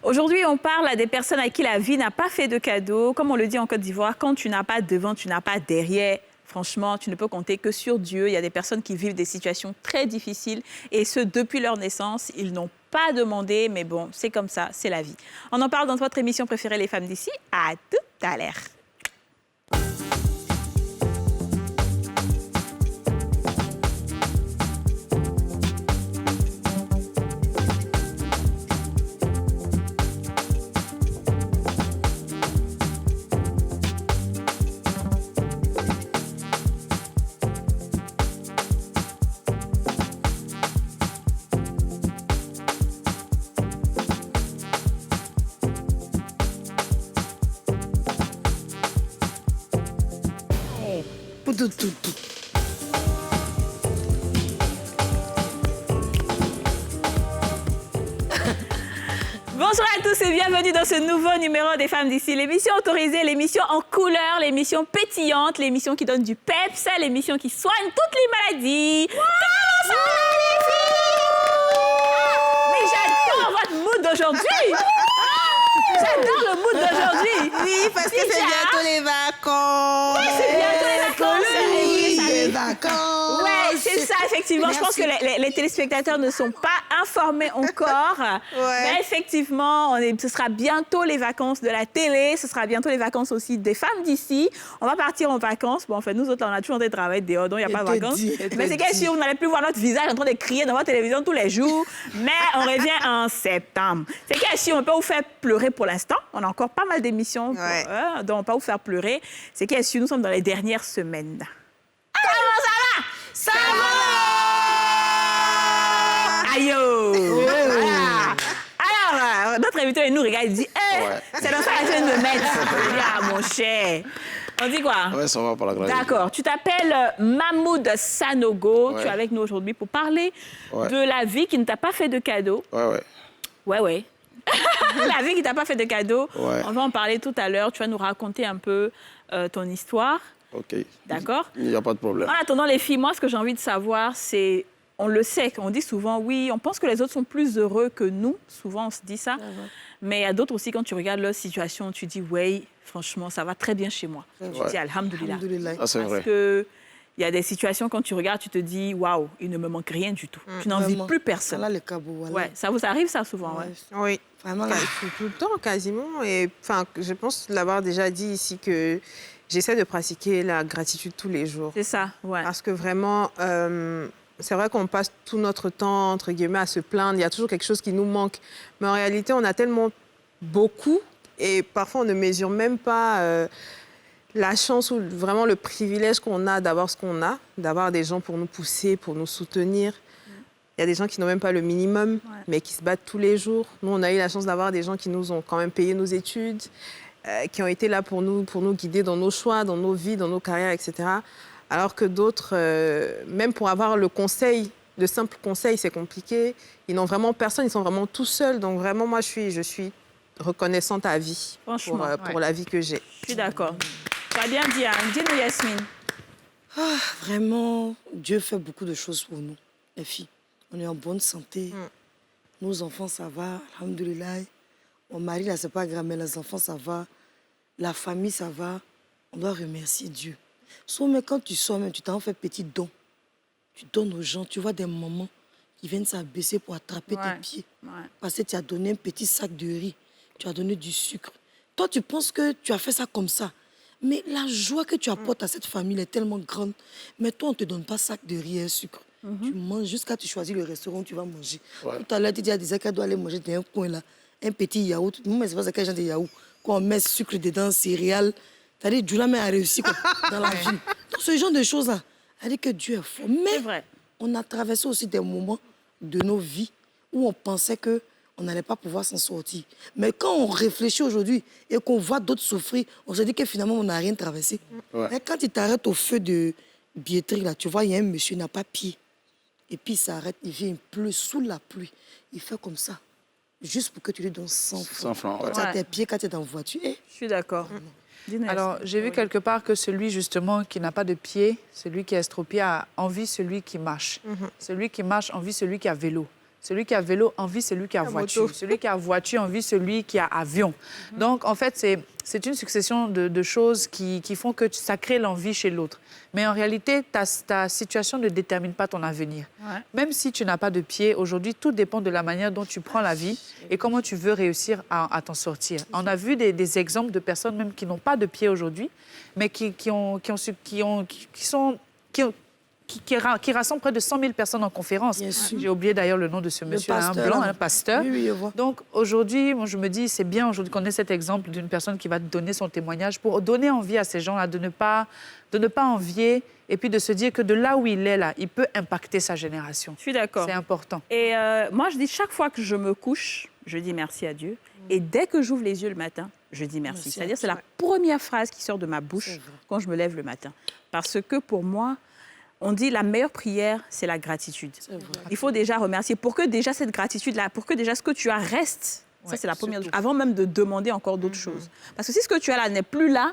Aujourd'hui, on parle à des personnes à qui la vie n'a pas fait de cadeau. Comme on le dit en Côte d'Ivoire, quand tu n'as pas devant, tu n'as pas derrière. Franchement, tu ne peux compter que sur Dieu. Il y a des personnes qui vivent des situations très difficiles et ce, depuis leur naissance, ils n'ont pas demandé, mais bon, c'est comme ça, c'est la vie. On en parle dans votre émission préférée, Les Femmes d'ici. À tout à l'heure. Bonjour à tous et bienvenue dans ce nouveau numéro des Femmes d'ici. L'émission autorisée, l'émission en couleur, l'émission pétillante, l'émission qui donne du peps, l'émission qui soigne toutes les maladies. Comment ça va les filles? Mais j'adore votre mood d'aujourd'hui. J'adore le mood d'aujourd'hui. Oui, parce que c'est bientôt les vacances. Oui, c'est bientôt les vacances. Oui, les vacances. Ouais, c'est ça, effectivement. Merci. Je pense que les téléspectateurs ne sont pas informés encore. Ouais. Mais effectivement, ce sera bientôt les vacances de la télé. Ce sera bientôt les vacances aussi des Femmes d'ici. On va partir en vacances. Bon, en fait, nous autres, on a toujours en train de travailler dehors, donc il n'y a pas de vacances. Mais c'est qu'est-ce que vous n'allez plus voir notre visage en train de crier devant la télévision tous les jours. Mais on revient en septembre. C'est qu'est-ce qu'on peut vous faire pleurer pour l'instant. On a encore pas mal d'émissions, donc on ne peut pas vous faire pleurer. C'est qu'est-ce que nous sommes dans les dernières semaines. Comment ça va? Ça va! Aïe! Voilà. Alors, notre invité nous regarde et dit c'est dans ça que je viens de me mettre. Ah, mon cher. On dit quoi? Ouais, ça va par la grâce. D'accord. Tu t'appelles Mahmoud Sanogo. Tu es avec nous aujourd'hui pour parler de la vie qui ne t'a pas fait de cadeau. Ouais. La vie qui t'a pas fait de cadeau. On va en parler tout à l'heure. Tu vas nous raconter un peu ton histoire. OK. D'accord? Il n'y a pas de problème. En attendant, les filles, moi, ce que j'ai envie de savoir, c'est... On le sait, on dit souvent, oui, on pense que les autres sont plus heureux que nous. Souvent, on se dit ça. Mais il y a d'autres aussi, quand tu regardes leur situation, tu dis, oui, franchement, ça va très bien chez moi. Tu dis, alhamdoulilah. Ah, c'est vrai. Parce que il y a des situations, quand tu regardes, tu te dis, waouh, il ne me manque rien du tout. Tu n'envies plus personne. Voilà le cabot. Voilà. Ouais, ça vous arrive, ça, souvent? Oui, vraiment, tout le temps, quasiment. Et enfin, je pense l'avoir déjà dit ici que j'essaie de pratiquer la gratitude tous les jours. C'est ça, ouais. Parce que vraiment, c'est vrai qu'on passe tout notre temps, entre guillemets, à se plaindre. Il y a toujours quelque chose qui nous manque. Mais en réalité, on a tellement beaucoup et parfois, on ne mesure même pas la chance ou vraiment le privilège qu'on a d'avoir ce qu'on a, d'avoir des gens pour nous pousser, pour nous soutenir. Il y a des gens qui n'ont même pas le minimum, mais qui se battent tous les jours. Nous, on a eu la chance d'avoir des gens qui nous ont quand même payé nos études, qui ont été là pour nous guider dans nos choix, dans nos vies, dans nos carrières, etc. Alors que d'autres, même pour avoir le simple conseil, c'est compliqué. Ils n'ont vraiment personne, ils sont vraiment tout seuls. Donc vraiment, moi, je suis reconnaissante à vie pour la vie que j'ai. Je suis d'accord. Tu as bien dit, hein. Dis-nous, Yasmine. Vraiment, Dieu fait beaucoup de choses pour nous, les filles. On est en bonne santé. Nos enfants, ça va, alhamdoulilah. Mon mari, là, c'est pas grave, mais les enfants, ça va. La famille, ça va. On doit remercier Dieu. Sauf mais quand tu sors, même, tu t'en fais petit don. Tu donnes aux gens, tu vois des mamans qui viennent s'abaisser pour attraper tes pieds. Parce que tu as donné un petit sac de riz, tu as donné du sucre. Toi, tu penses que tu as fait ça comme ça. Mais la joie que tu apportes à cette famille est tellement grande. Mais toi, on ne te donne pas sac de riz et un sucre. Tu manges jusqu'à tu choisis le restaurant où tu vas manger. Tout à l'heure, tu disais qu'elle doit aller manger dans un coin là. Un petit yaourt. Moi, c'est pas ça quel genre de yaourt. Quand on met sucre dedans, céréales. C'est-à-dire, Dieu a réussi dans la vie. Donc, ce genre de choses-là, elle dit que Dieu est fort. Mais on a traversé aussi des moments de nos vies où on pensait qu'on n'allait pas pouvoir s'en sortir. Mais quand on réfléchit aujourd'hui et qu'on voit d'autres souffrir, on se dit que finalement, on n'a rien traversé. Et quand tu t'arrêtes au feu de billetterie, là, tu vois, il y a un monsieur qui n'a pas pied. Et puis, il s'arrête, il vient, il pleut sous la pluie. Il fait comme ça, juste pour que tu lui donnes 100 francs. 100 francs, Quand tu as tes pieds, quand tu es dans la voiture. Je suis d'accord. Alors, j'ai vu quelque part que celui, justement, qui n'a pas de pied, celui qui est estropié, a envie celui qui marche. Celui qui marche envie celui qui a vélo. Celui qui a vélo envie celui qui a voiture. moto. Celui qui a voiture envie celui qui a avion. Donc, en fait, c'est une succession de choses qui font que ça crée l'envie chez l'autre. Mais en réalité, ta situation ne détermine pas ton avenir. Ouais. Même si tu n'as pas de pied, aujourd'hui, tout dépend de la manière dont tu prends la vie et comment tu veux réussir à t'en sortir. On a vu des exemples de personnes même qui n'ont pas de pied aujourd'hui, mais qui rassemblent près de 100 000 personnes en conférence. Bien sûr. J'ai oublié d'ailleurs le nom de ce monsieur, pasteur, blanc, là. un pasteur. Oui, oui, je vois. Donc aujourd'hui, moi, je me dis, c'est bien aujourd'hui qu'on ait cet exemple d'une personne qui va donner son témoignage pour donner envie à ces gens-là de ne pas envier et puis de se dire que de là où il est, là, il peut impacter sa génération. Je suis d'accord. C'est important. Et moi, je dis chaque fois que je me couche, je dis merci à Dieu. Et dès que j'ouvre les yeux le matin, je dis merci. Merci à C'est-à-dire, c'est Dieu. la première phrase qui sort de ma bouche C'est vrai. quand je me lève le matin. Parce que pour moi, on dit la meilleure prière, c'est la gratitude. C'est vrai. Il faut déjà remercier pour que déjà cette gratitude-là, pour que déjà ce que tu as reste. Ça, Ouais, c'est la première chose. surtout. Avant même de demander encore d'autres choses. Parce que si ce que tu as là n'est plus là,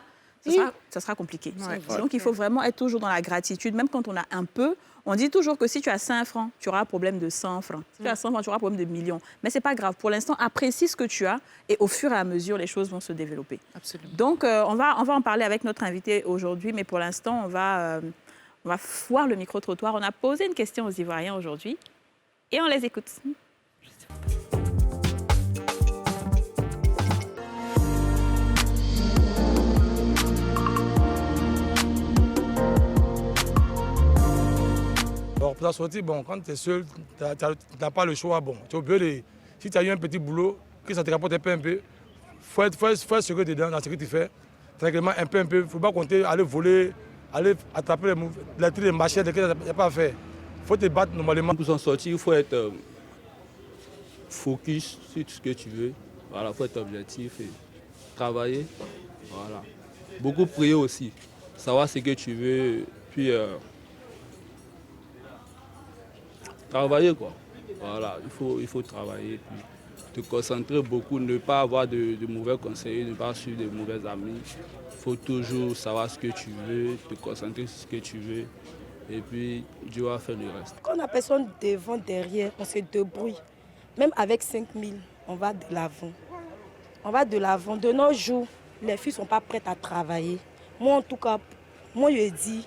ça sera compliqué. Ouais. Donc, il faut vraiment être toujours dans la gratitude, même quand on a un peu. On dit toujours que si tu as 5 francs, tu auras un problème de 100 francs. Si tu as 100 francs, tu auras un problème de millions. Mais ce n'est pas grave. Pour l'instant, apprécie ce que tu as et au fur et à mesure, les choses vont se développer. Absolument. Donc, on va en parler avec notre invité aujourd'hui, mais pour l'instant, on va voir le micro-trottoir. On a posé une question aux Ivoiriens aujourd'hui et on les écoute. Bon, pour la sortie, bon, quand tu es seul, tu n'as pas le choix. Bon, tu es obligé de, si tu as eu un petit boulot, que ça te rapporte un peu, il faut être sérieux dedans, dans ce que tu fais. Tranquillement, un peu. Il ne faut pas compter, aller voler, aller attraper les machines, il n'y a pas à faire. Il faut te battre normalement. Pour s'en sortir, il faut être focus sur tout ce que tu veux. Voilà, il faut être objectif et travailler. Voilà. Beaucoup prier aussi, savoir ce que tu veux, puis travailler quoi. Voilà, il faut travailler, puis te concentrer beaucoup, ne pas avoir de mauvais conseillers, ne pas suivre de mauvais amis. Il faut toujours savoir ce que tu veux, te concentrer sur ce que tu veux, et puis Dieu va faire le reste. Quand on a personne devant, derrière, on se débrouille. Même avec 5 000, on va de l'avant. On va de l'avant. De nos jours, les filles ne sont pas prêtes à travailler. Moi, en tout cas, moi, je dis,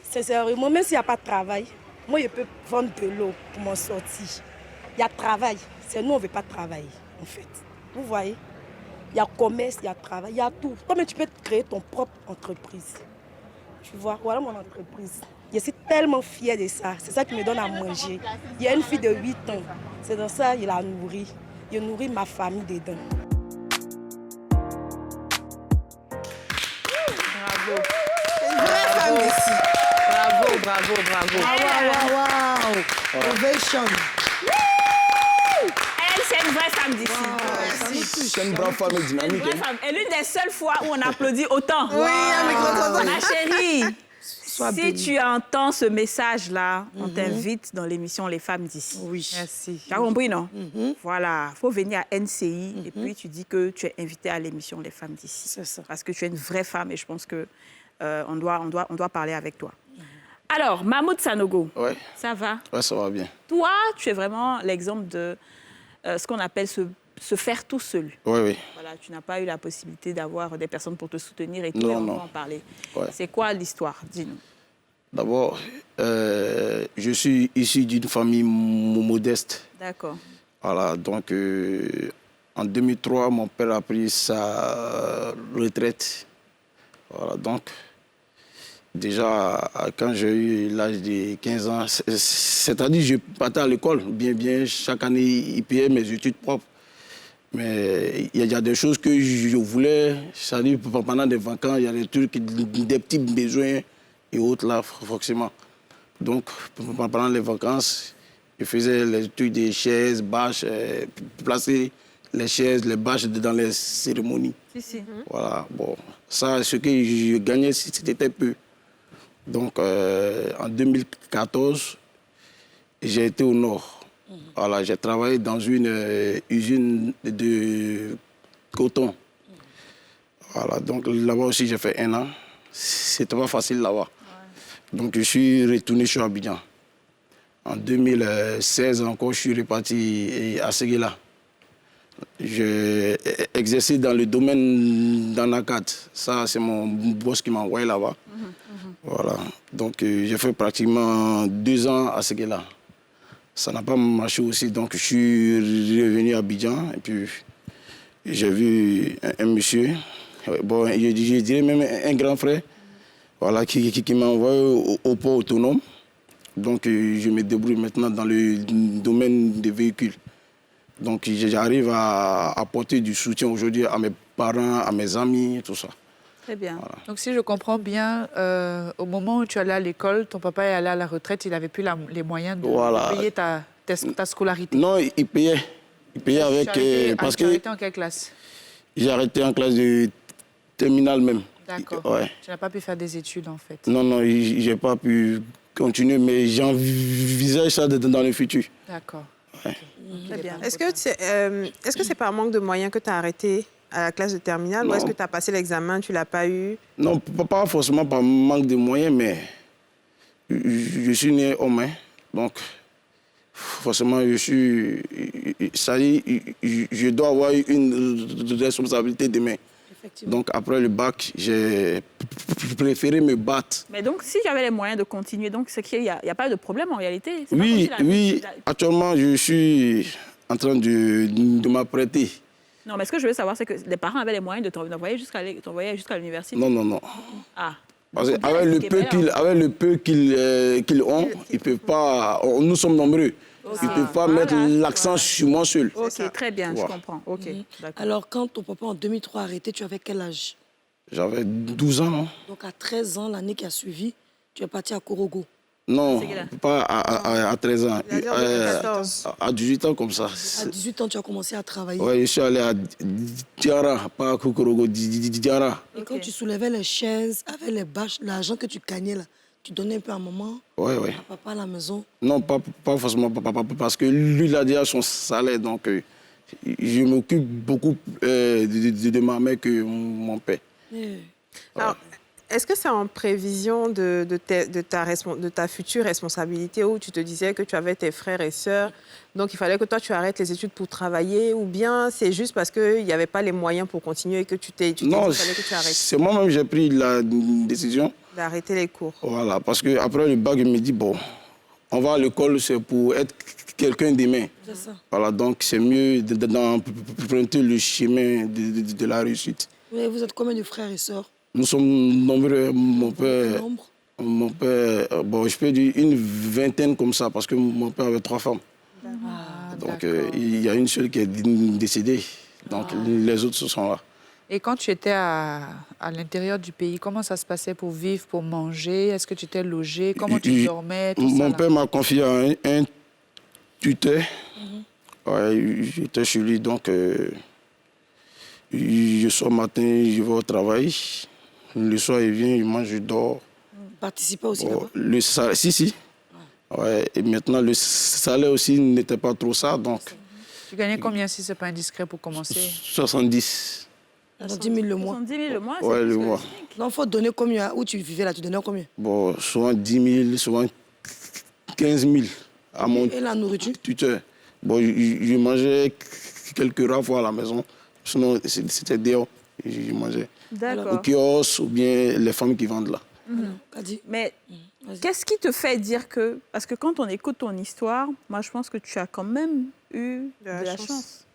sincèrement, même s'il n'y a pas de travail, moi, je peux vendre de l'eau pour m'en sortir. Il y a travail. C'est nous, on ne veut pas travailler, en fait. Vous voyez? Il y a commerce, il y a travail, il y a tout. Toi-même, tu peux créer ton propre entreprise. Tu vois, voilà mon entreprise. Je suis tellement fière de ça. C'est ça qui me donne à manger. Il y a une fille de 8 ans. C'est dans ça qu'il la nourrit. Je nourris ma famille dedans. Bravo. C'est une vraie femme d'ici. Bravo. Wow. Ovation. Elle, c'est une vraie femme d'ici. C'est une brave femme Une dynamique. vraie femme. Et l'une des seules fois où on applaudit autant. Oui, un micro-trottoir. Ma chérie, si bénie. tu entends ce message-là, on t'invite dans l'émission Les femmes d'ici. Oui. Merci. Tu as compris, non? Voilà, il faut venir à NCI et puis tu dis que tu es invitée à l'émission Les femmes d'ici. C'est ça. Parce que tu es une vraie femme et je pense que on doit parler avec toi. Alors, Mahmoud Sanogo, Ouais, ça va? ouais, ça va bien. Toi, tu es vraiment l'exemple de ce qu'on appelle se faire tout seul. Oui. Voilà, tu n'as pas eu la possibilité d'avoir des personnes pour te soutenir et tout, Non, et on non. va en parler. Ouais. C'est quoi l'histoire? Dis-nous. D'abord, je suis issu d'une famille modeste. D'accord. Voilà, donc en 2003, mon père a pris sa retraite. Voilà, donc déjà quand j'ai eu l'âge de 15 ans, c'est-à-dire je partais à l'école, bien, chaque année, il payait mes études propres. Mais il y a des choses que je voulais, c'est-à-dire pendant des vacances, il y a des trucs, des petits besoins et autres là, forcément. Donc pendant les vacances, je faisais les trucs des chaises, bâches, placer les chaises, les bâches dans les cérémonies. Si. Voilà, bon, ça, ce que je gagnais, c'était peu. Donc, en 2014, j'ai été au Nord. Voilà, j'ai travaillé dans une usine de coton. Voilà, donc là-bas aussi, j'ai fait 1 an. C'était pas facile là-bas. Donc, je suis retourné sur Abidjan. En 2016 encore, je suis reparti à Séguéla. J'ai exercé dans le domaine d'Anacat. Ça, c'est mon boss qui m'a envoyé là-bas. Voilà. Donc, j'ai fait pratiquement 2 ans à Séguéla. Ça n'a pas marché aussi. Donc, je suis revenu à Abidjan. Et puis, j'ai vu un monsieur, bon, je dirais même un grand frère, voilà, qui m'a envoyé au port autonome. Donc, je me débrouille maintenant dans le domaine des véhicules. Donc, j'arrive à apporter du soutien aujourd'hui à mes parents, à mes amis, tout ça. Très bien. Voilà. Donc, si je comprends bien, au moment où tu allais à l'école, ton papa est allé à la retraite, il n'avait plus les moyens de payer ta scolarité. Non, il payait. Il payait avec... parce tu as que arrêté en quelle classe? j'ai arrêté en classe de terminale même. D'accord. Ouais. Tu n'as pas pu faire des études, en fait. Non, je n'ai pas pu continuer, mais j'envisage ça dans le futur. D'accord. Ouais. Très bien. Est-ce que c'est par manque de moyens que tu as arrêté à la classe de terminale ou est-ce que tu as passé l'examen, tu ne l'as pas eu? Non, pas forcément par manque de moyens, mais je suis né homme. Donc, forcément, je dois avoir une responsabilité demain. Donc, après le bac, j'ai préféré me battre. Mais donc, si j'avais les moyens de continuer, donc c'est qu'il n'y a pas de problème en réalité. Oui, actuellement, je suis en train de m'apprêter. Non, mais ce que je veux savoir, c'est que les parents avaient les moyens de t'envoyer jusqu'à l'université. Non. Ah. Parce qu'avec le peu qu'ils ont, ils ne peuvent pas... Nous sommes nombreux. Ils ne peuvent pas mettre l'accent sur moi seul. Ok, très bien, je comprends. Ok, d'accord. Alors, quand ton papa en 2003 a arrêté, tu avais quel âge? J'avais 12 ans, non? Donc, à 13 ans, l'année qui a suivi, tu es parti à Korogo. Non, pas à 13 ans. À 18 ans, comme ça. À 18 ans, tu as commencé à travailler. Oui, je suis allé à Diara, pas à Kokorogo, Diara. Et quand tu soulevais les chaises avec les bâches, l'argent que tu gagnais là, tu donnais un peu à maman, à papa à la maison? Non, pas forcément papa, parce que lui, il a déjà son salaire, donc je m'occupe beaucoup de ma mère que mon père. Alors, est-ce que c'est en prévision de ta future responsabilité où tu te disais que tu avais tes frères et sœurs, donc il fallait que toi tu arrêtes les études pour travailler, ou bien c'est juste parce qu'il n'y avait pas les moyens pour continuer et que tu t'es dit qu'il fallait que tu arrêtes? C'est moi-même que j'ai pris la décision d'arrêter les cours. Voilà, parce qu'après le bac, je me dis, bon, on va à l'école, c'est pour être quelqu'un demain. C'est ça. Voilà, donc c'est mieux d'emprunter le chemin de la réussite. Oui, vous êtes combien de frères et sœurs? Nous sommes nombreux. Mon père, bon, je peux dire une vingtaine comme ça, parce que mon père avait 3 femmes. Donc, il y a une seule qui est décédée. Donc, les autres sont là. Et quand tu étais à l'intérieur du pays, comment ça se passait pour vivre, pour manger? Est-ce que tu étais logé? Comment tu dormais? Mon père m'a confié à un tuteur. Ouais, j'étais chez lui, donc je sors matin, je vais au travail. Le soir, il vient, il mange, je dors. Participez aussi là-bas? Si. Ouais, et maintenant, le salaire aussi n'était pas trop ça, donc... Tu gagnais combien, si ce n'est pas indiscret, pour commencer? 70. 10 000 le mois? 70 000 le mois, ouais, le mois. Donc, il faut donner combien? Où tu vivais là, tu donnais combien? Bon, souvent 10 000, souvent 15 000 à mon Et la nourriture? tuteur. Bon, je mangeais quelques fois à la maison, sinon c'était dehors, je mangeais. D'accord. Au kiosque ou bien les femmes qui vendent là. Mais qu'est-ce qui te fait dire que... Parce que quand on écoute ton histoire, moi je pense que tu as quand même eu de la chance.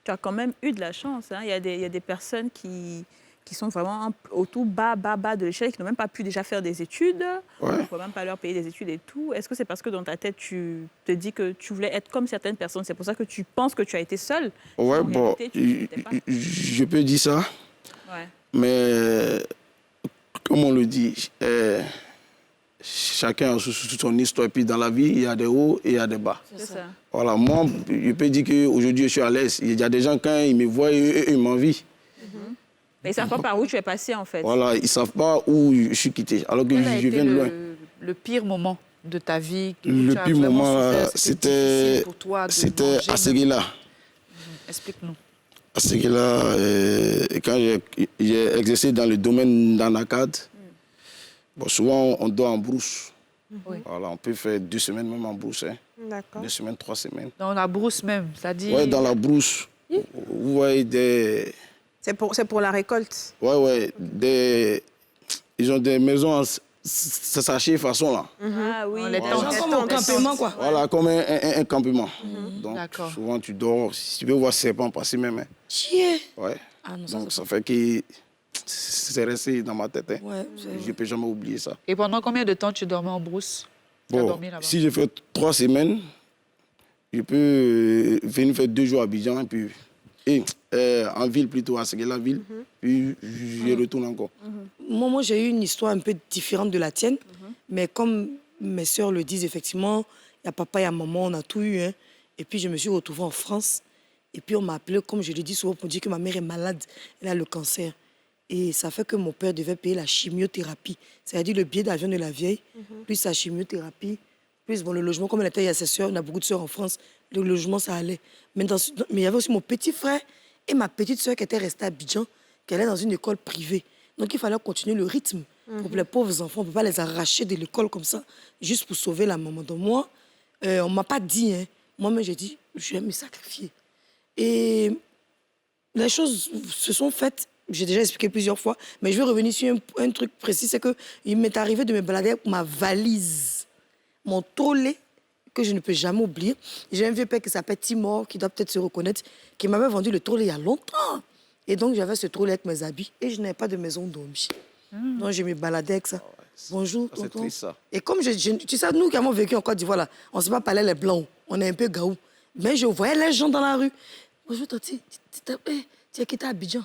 Tu as quand même eu de la chance. Hein. Il y a des personnes qui sont vraiment au tout bas de l'échelle, qui n'ont même pas pu déjà faire des études. On ne peut même pas leur payer des études et tout. Est-ce que c'est parce que dans ta tête, tu te dis que tu voulais être comme certaines personnes? C'est pour ça que tu penses que tu as été seule? Ouais, bon, je peux dire ça. Ouais. Mais, comme on le dit, chacun a son histoire. Et puis dans la vie, il y a des hauts et il y a des bas. C'est ça. Voilà, moi, je peux dire qu'aujourd'hui, je suis à l'aise. Il y a des gens, quand ils me voient, ils m'envient. Mais ils ne savent pas par où tu es passé, en fait. Voilà, ils ne savent pas où je suis quitté, alors que je viens de loin. Le pire moment de ta vie? Le pire moment, c'était à Séguéla. Explique-nous. À Séguéla, quand j'ai exercé dans le domaine d'Anacad, bon, souvent on dort en brousse. Oui. Voilà, on peut faire 2 semaines même en brousse. Hein. D'accord. 2 semaines, 3 semaines. Dans la brousse même, c'est-à-dire... Oui, dans la brousse. Vous voyez des... C'est pour la récolte. Oui, ils ont des maisons sachets façon là. Ah oui. Les Voilà. tentes. Comme un campement, quoi. Voilà, comme un campement. Donc, D'accord. souvent, tu dors, si tu veux voir serpent passer même. Hein. Chier. Ouais. Ah non, ça, Donc, c'est ça fait que c'est resté dans ma tête. Hein. Ouais, Je ne peux jamais oublier ça. Et pendant combien de temps tu dormais en brousse? Tu as Bon, dormi là-bas? si je fais 3 semaines, je peux venir faire 2 jours à Abidjan et puis en ville plutôt, à la ville, puis je retourne encore. Moi, j'ai eu une histoire un peu différente de la tienne, mais comme mes sœurs le disent, effectivement, il y a papa, il y a maman, on a tout eu. Hein. Et puis, je me suis retrouvée en France. Et puis, on m'a appelé, comme je le dis souvent, pour dire que ma mère est malade, elle a le cancer. Et ça fait que mon père devait payer la chimiothérapie, c'est-à-dire le billet d'avion de la vieille, plus sa chimiothérapie, plus bon, le logement, comme elle était, il y a ses sœurs, on a beaucoup de sœurs en France, le logement, ça allait. Mais il y avait aussi mon petit frère et ma petite sœur qui était restée à Abidjan, qui allait dans une école privée. Donc, il fallait continuer le rythme. Pour les pauvres enfants, on ne peut pas les arracher de l'école comme ça, juste pour sauver la maman. Donc, moi, on ne m'a pas dit, hein. Moi-même, j'ai dit, je vais me sacrifier. Et les choses se sont faites, j'ai déjà expliqué plusieurs fois, mais je vais revenir sur un truc précis, c'est qu'il m'est arrivé de me balader avec ma valise, mon tollé, que je ne peux jamais oublier. J'ai un vieux père qui s'appelle Timor, qui doit peut-être se reconnaître, qui m'avait vendu le tollé il y a longtemps. Et donc, j'avais ce tollé avec mes habits et je n'avais pas de maison dormie. Donc, je me baladais avec ça. Bonjour, C'est tonton. triste, ça. Et comme tu sais, nous qui avons vécu en Côte d'Ivoire, là, on ne sait pas parler les blancs, on est un peu gaou. Mais je voyais les gens dans la rue. Bonjour, Tati, tu as quitté Abidjan.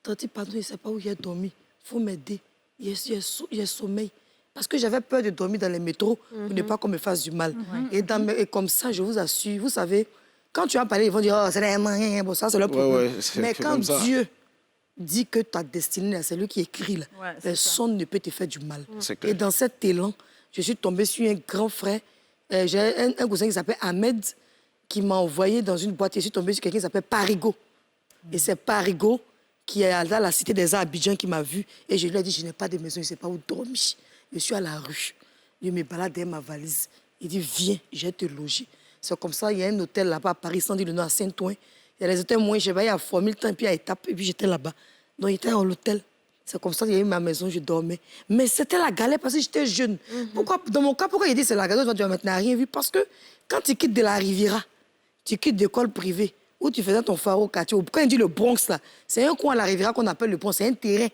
Tati, pardon, je ne sais pas où il a dormi. Il faut m'aider. Il y a sommeil. Parce que j'avais peur de dormir dans les métros pour ne pas qu'on me fasse du mal. Et comme ça, je vous assure, vous savez, quand tu vas parler, ils vont dire, oh, c'est rien, bon, ça, c'est leur problème. Mais quand Dieu dit que ta destinée, c'est lui qui écrit, là, personne ne peut te faire du mal. Et dans cet élan, je suis tombée sur un grand frère. J'ai un cousin qui s'appelle Ahmed, qui m'a envoyé dans une boîte. Je suis tombée sur quelqu'un qui s'appelle Parigo. Et c'est Parigo qui est à la Cité des Arts Abidjan qui m'a vu. Et je lui ai dit, je n'ai pas de maison, je ne sais pas où dormir. Je suis à la rue. Je me baladais ma valise. Il dit, viens, je vais te loger. C'est comme ça, il y a un hôtel là-bas à Paris, sans dire le nom, à Saint-Ouen. Il y a des hôtels moins chers, il y a 4000 temps, puis à Étape, et puis j'étais là-bas. Donc, j'étais à l'hôtel. C'est comme ça qu'il y a eu ma maison, je dormais. Mais c'était la galère parce que j'étais jeune. Pourquoi, dans mon cas, pourquoi il dit c'est la galère? Tu vas maintenant rien vu. Parce que quand tu quittes de la Riviera, tu quittes d'école privée, où tu faisais ton phare au quartier. Quand il dit le Bronx, là, c'est un coin à la Riviera qu'on appelle le Bronx. C'est un terrain.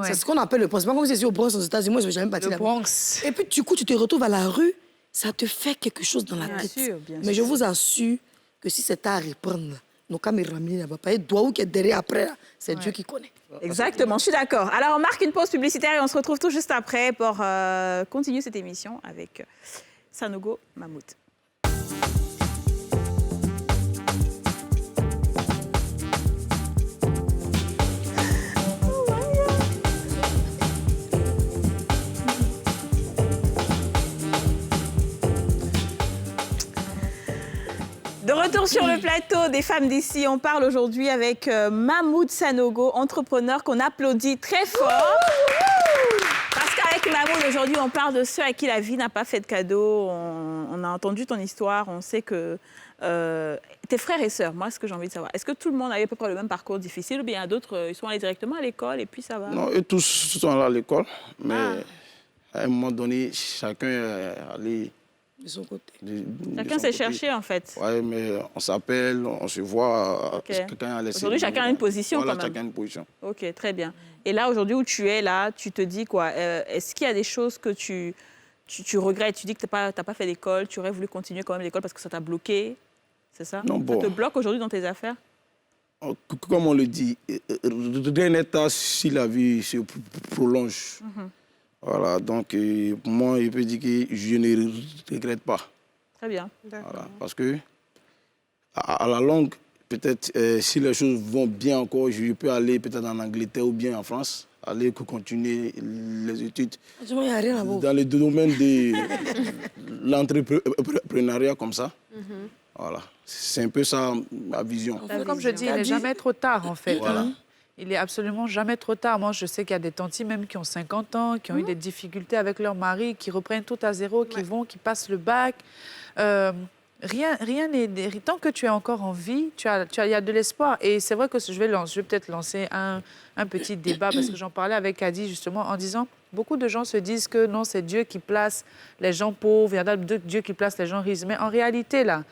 C'est ce qu'on appelle le Bronx. C'est pas comme si c'est au Bronx aux États-Unis. Moi, je ne vais jamais partir là-bas. Le Bronx. Et puis, du coup, tu te retrouves à la rue, ça te fait quelque chose dans la tête. Mais je vous assure que si c'était à reprendre, nos caméras là-bas, pas doigt qui est derrière après, c'est Dieu qui connaît. Exactement, je suis d'accord. Alors, on marque une pause publicitaire et on se retrouve tout juste après pour continuer cette émission avec Sanogo Mahmoud. De retour sur le plateau des femmes d'ici, on parle aujourd'hui avec Mahmoud Sanogo, entrepreneur qu'on applaudit très fort. Parce qu'avec Mahmoud, aujourd'hui, on parle de ceux à qui la vie n'a pas fait de cadeau. On a entendu ton histoire, on sait que tes frères et sœurs, moi, ce que j'ai envie de savoir, est-ce que tout le monde avait à peu près le même parcours difficile ou bien il y a d'autres, ils sont allés directement à l'école et puis ça va? Non, eux tous sont allés à l'école, mais à un moment donné, chacun est allé... De son côté. Chacun s'est cherché, en fait. Oui, mais on s'appelle, on se voit. Chacun a laissé. Aujourd'hui, chacun a une position, voilà, quand même. Chacun a une position. OK, très bien. Et là, aujourd'hui, où tu es, là, tu te dis quoi? Est-ce qu'il y a des choses que tu regrettes? Tu dis que tu n'as pas fait d'école, tu aurais voulu continuer quand même l'école parce que ça t'a bloqué, c'est ça? Non, bon. Ça te bloque aujourd'hui dans tes affaires? Comme on le dit, rien n'est si la vie se prolonge. Voilà, donc pour moi, je peux dire que je ne regrette pas. Très bien. Voilà, parce que à la longue, peut-être si les choses vont bien encore, je peux aller peut-être en Angleterre ou bien en France, aller continuer les études dans le domaine de l'entrepreneuriat comme ça. Voilà, c'est un peu ça ma vision. Comme je dis, il n'est jamais trop tard en fait. Voilà. Il est absolument jamais trop tard. Moi, je sais qu'il y a des tantis même qui ont 50 ans, qui ont eu des difficultés avec leur mari, qui reprennent tout à zéro, qui passent le bac. Rien n'est... Tant que tu es encore en vie, il y a de l'espoir. Et c'est vrai que je vais peut-être lancer un petit débat, parce que j'en parlais avec Adi, justement, en disant, beaucoup de gens se disent que non, c'est Dieu qui place les gens pauvres, il y en a Dieu qui place les gens riches. Mais en réalité, là,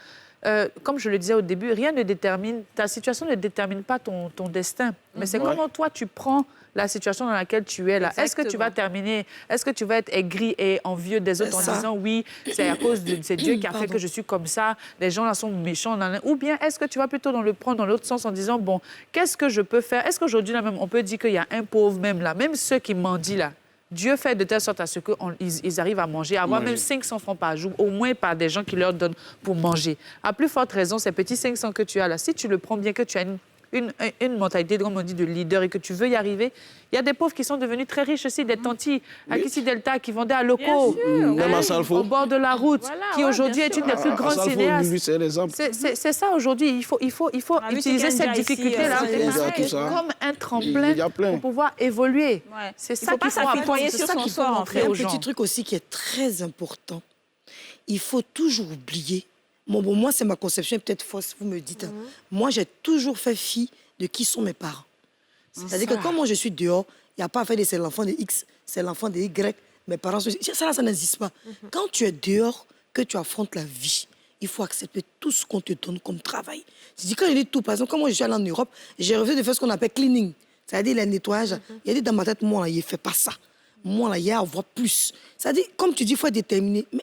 comme je le disais au début, rien ne détermine, ta situation ne détermine pas ton destin. Mais c'est comment toi, tu prends la situation dans laquelle tu es là. Est-ce que tu vas terminer, est-ce que tu vas être aigri et envieux des autres en disant oui, c'est à cause de c'est Dieu qui a fait que je suis comme ça, les gens là sont méchants, ou bien est-ce que tu vas plutôt le prendre dans l'autre sens en disant bon, qu'est-ce que je peux faire? Est-ce qu'aujourd'hui là même on peut dire qu'il y a un pauvre même là, même ceux qui mendient là, Dieu fait de telle sorte à ce qu'ils arrivent à manger, à avoir même 500 francs par jour, au moins par des gens qui leur donnent pour manger. À plus forte raison, ces petits 500 que tu as là, si tu le prends bien, que tu as une mentalité, comme on dit, de leader et que tu veux y arriver, il y a des pauvres qui sont devenus très riches aussi, des tantis à Kissi Delta qui vendaient à locaux, au bord de la route, qui aujourd'hui est une des plus grandes cinéastes. C'est ça aujourd'hui, il faut utiliser cette difficulté-là comme un tremplin pour pouvoir évoluer. C'est ça qu'il faut apprendre, c'est ça qu'il faut montrer aux gens. Un petit truc aussi qui est très important, il faut toujours oublier. Bon, moi, c'est ma conception, peut-être fausse, vous me dites. Moi, j'ai toujours fait fi de qui sont mes parents. C'est-à-dire que quand moi, je suis dehors, il n'y a pas à faire de c'est l'enfant de X, c'est l'enfant de Y. Mes parents, ça n'existe pas. Quand tu es dehors, que tu affrontes la vie, il faut accepter tout ce qu'on te donne comme travail. Je dis, quand je dis tout, par exemple, quand moi, je suis allée en Europe, j'ai refusé de faire ce qu'on appelle cleaning, c'est-à-dire le nettoyage. Il y a dit dans ma tête, moi, là, il ne fait pas ça. Moi, là, il y a à voir plus. C'est-à-dire, comme tu dis, il faut être déterminé. Mais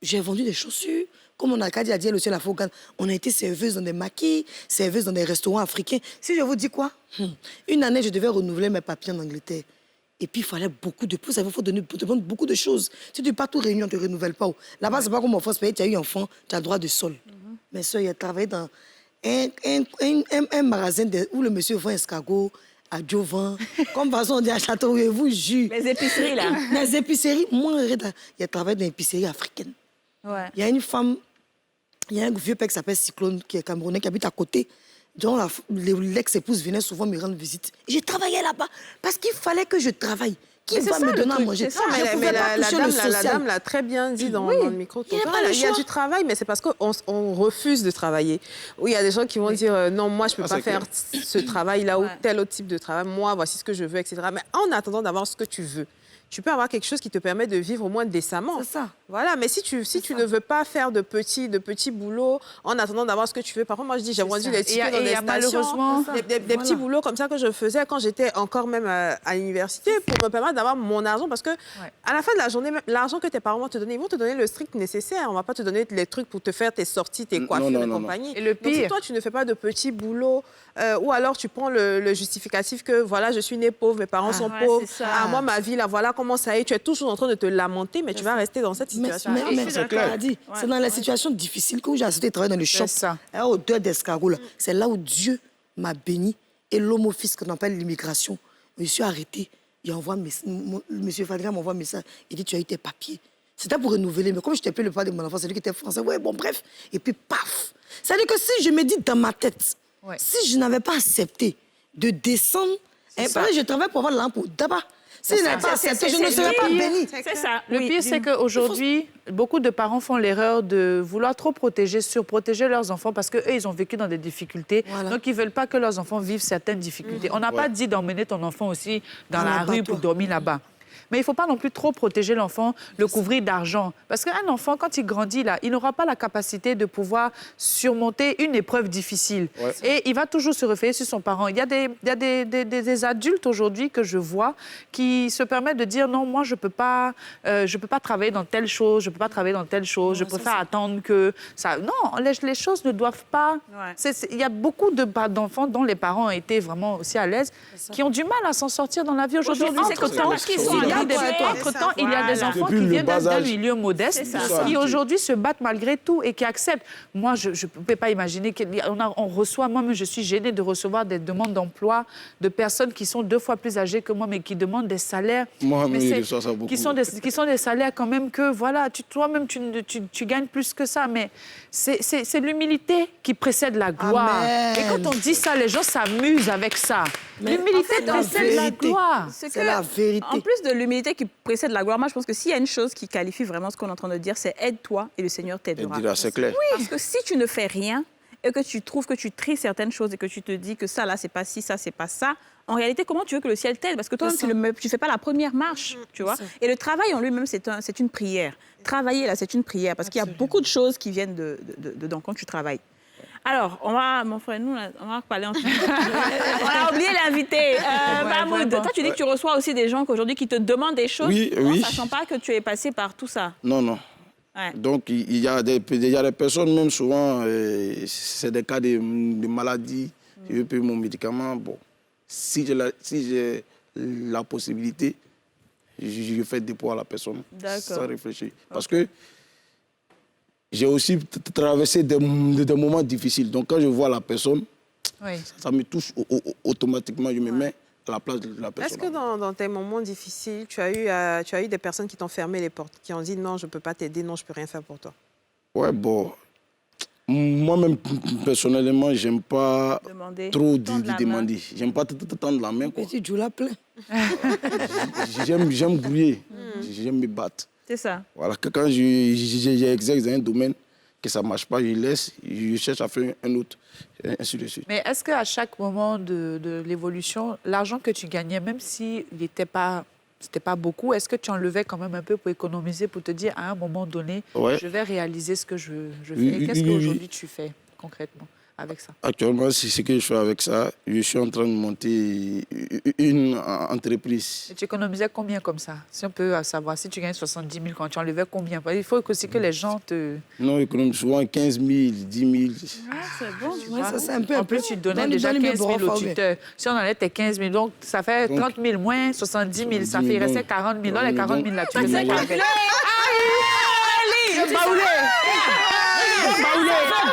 j'ai vendu des chaussures. Comme on a dit à l'Océan Afghan, on a été serveuse dans des maquis, serveuse dans des restaurants africains. Si je vous dis quoi, une année, je devais renouveler mes papiers en Angleterre. Et puis, il fallait beaucoup de plus. Il faut te demander beaucoup de choses. Si tu n'es pas tout réuni, on ne te renouvelle pas. Là-bas, c'est pas comme en France, tu as eu enfant, tu as le droit de sol. Mais ça, il a travaillé dans un magasin où le monsieur vend escargot, à Jovan, comme par exemple on dit à Châteauroux, jus. Les épiceries, là. Les épiceries, moi, il a travaillé dans une épicerie africaine. Il y a une femme, il y a un vieux père qui s'appelle Cyclone, qui est camerounais, qui habite à côté. Donc, l'ex-épouse venait souvent me rendre visite. J'ai travaillé là-bas parce qu'il fallait que je travaille. Qui va me donner à manger? Mais la dame l'a très bien dit dans le micro. Il y a du travail, mais c'est parce qu'on refuse de travailler. Oui, il y a des gens qui vont dire non, moi, je ne peux pas faire ce travail-là ou tel autre type de travail. Moi, voici ce que je veux, etc. Mais en attendant d'avoir ce que tu veux, tu peux avoir quelque chose qui te permet de vivre au moins décemment. C'est ça. Voilà, mais si tu ne veux pas faire de petits boulots en attendant d'avoir ce que tu veux, par contre, moi, je dis, j'ai vendu des tickets dans des stations, des petits boulots comme ça que je faisais quand j'étais encore même à l'université pour me permettre d'avoir mon argent. Parce que à la fin de la journée, l'argent que tes parents vont te donner, ils vont te donner le strict nécessaire. On ne va pas te donner les trucs pour te faire tes sorties, tes coiffures et compagnie. Et le pire... Donc, si toi, tu ne fais pas de petits boulots, ou alors tu prends le justificatif que, voilà, je suis née pauvre, mes parents sont pauvres, moi, ma vie, là, voilà comment ça est. Tu es toujours en train de te lamenter, mais tu vas rester dans cette situation. Mais c'est clair. C'est dans la situation difficile que j'ai accepté de travailler dans le shop, à odeur d'escargot. C'est là où Dieu m'a béni. Et l'homme office qu'on appelle l'immigration, je suis arrêté. Il envoie Monsieur Fadria m'envoie un message. Il dit, tu as eu tes papiers. C'était pour renouveler. Mais comme je t'ai payé le pas de mon enfant, c'est lui qui était français. Ouais, bon, bref. Et puis, paf. C'est-à-dire que si je me dis dans ma tête, si je n'avais pas accepté de descendre, je travaille pour avoir l'argent pour d'abord. Si je n'avais pas accepté, je ne serais pas bénie. C'est ça. Le pire, c'est qu'aujourd'hui, beaucoup de parents font l'erreur de vouloir trop surprotéger leurs enfants parce qu'eux, ils ont vécu dans des difficultés. Donc, ils ne veulent pas que leurs enfants vivent certaines difficultés. On n'a pas dit d'emmener ton enfant aussi dans la rue pour dormir là-bas. Mais il ne faut pas non plus trop protéger l'enfant, le couvrir d'argent. Parce qu'un enfant, quand il grandit, là, il n'aura pas la capacité de pouvoir surmonter une épreuve difficile. Et il va toujours se référer sur son parent. Il y a des adultes aujourd'hui que je vois qui se permettent de dire non, moi, je peux pas travailler dans telle chose, je ne peux pas travailler dans telle chose, je préfère attendre que ça... Non, les choses ne doivent pas... Il y a beaucoup d'enfants dont les parents ont été vraiment aussi à l'aise, qui ont du mal à s'en sortir dans la vie aujourd'hui. Entre-temps, il y a des enfants qui viennent d'un milieu modeste, qui aujourd'hui se battent malgré tout et qui acceptent. Moi, je ne peux pas imaginer qu'on reçoit, moi-même, je suis gênée de recevoir des demandes d'emploi de personnes qui sont 2 fois plus âgées que moi, mais qui demandent des salaires. Qui sont des salaires quand même que, voilà, toi-même, tu gagnes plus que ça. Mais c'est l'humilité qui précède la gloire. Amen. Et quand on dit ça, les gens s'amusent avec ça. L'humilité précède la gloire. C'est la vérité. En plus de l'humilité qui précède la gloire, moi, je pense que s'il y a une chose qui qualifie vraiment ce qu'on est en train de dire, c'est aide-toi et le Seigneur t'aidera. C'est clair. Parce que si tu ne fais rien et que tu trouves que tu tries certaines choses et que tu te dis que ça, là, c'est pas ci, ça, c'est pas ça, en réalité, comment tu veux que le ciel t'aide? Parce que toi-même, tu ne fais pas la première marche, tu vois. Et le travail en lui-même, c'est une prière. Travailler, là, c'est une prière parce qu'il y a beaucoup de choses qui viennent dedans quand tu travailles. Alors, mon frère, nous, on va parler ensemble. On a oublié l'invité. Mahmoud, toi, tu dis que tu reçois aussi des gens aujourd'hui qui te demandent des choses, oui. sachant pas que tu es passé par tout ça. Non. Ouais. Donc, il y a des personnes, même souvent, c'est des cas de maladie. Je veux payer mon médicament. Bon, si j'ai la possibilité, je fais dépôt à la personne sans réfléchir. Parce que j'ai aussi traversé des moments difficiles. Donc, quand je vois la personne, ça me touche automatiquement. Je me mets à la place de la personne. Est-ce que dans tes moments difficiles, tu as eu des personnes qui t'ont fermé les portes, qui ont dit non, je ne peux pas t'aider, non, je ne peux rien faire pour toi? Ouais, bon. Moi-même, personnellement, je n'aime pas trop demander. Je n'aime pas tendre la main. Petit Djoula plein. J'aime grouiller. J'aime me battre. C'est ça. Voilà, quand j'exerce un domaine, que ça ne marche pas, je laisse, je cherche à faire un autre, et ainsi de suite. Mais est-ce qu'à chaque moment de l'évolution, l'argent que tu gagnais, même s'il n'était pas... C'était pas beaucoup. Est-ce que tu enlevais quand même un peu pour économiser, pour te dire à un moment donné, je vais réaliser ce que je fais? Qu'est-ce qu'aujourd'hui tu fais concrètement avec ça? Actuellement, c'est ce que je fais avec ça. Je suis en train de monter une entreprise. Et tu économisais combien comme ça? Si on peut savoir, si tu gagnes 70 000, quand tu enlevais combien? Il faut aussi que les gens te... Non, j'économise souvent 15 000, 10 000. Ah, c'est bon. Ça, c'est un peu En plus, tu donnais déjà 15 000 au tuteur. Si on enlève tes 15 000, donc ça fait 30 000 moins 70 000. Ça fait, il restait 40 000. Dans les 40 000, là, tu faisais quoi avec?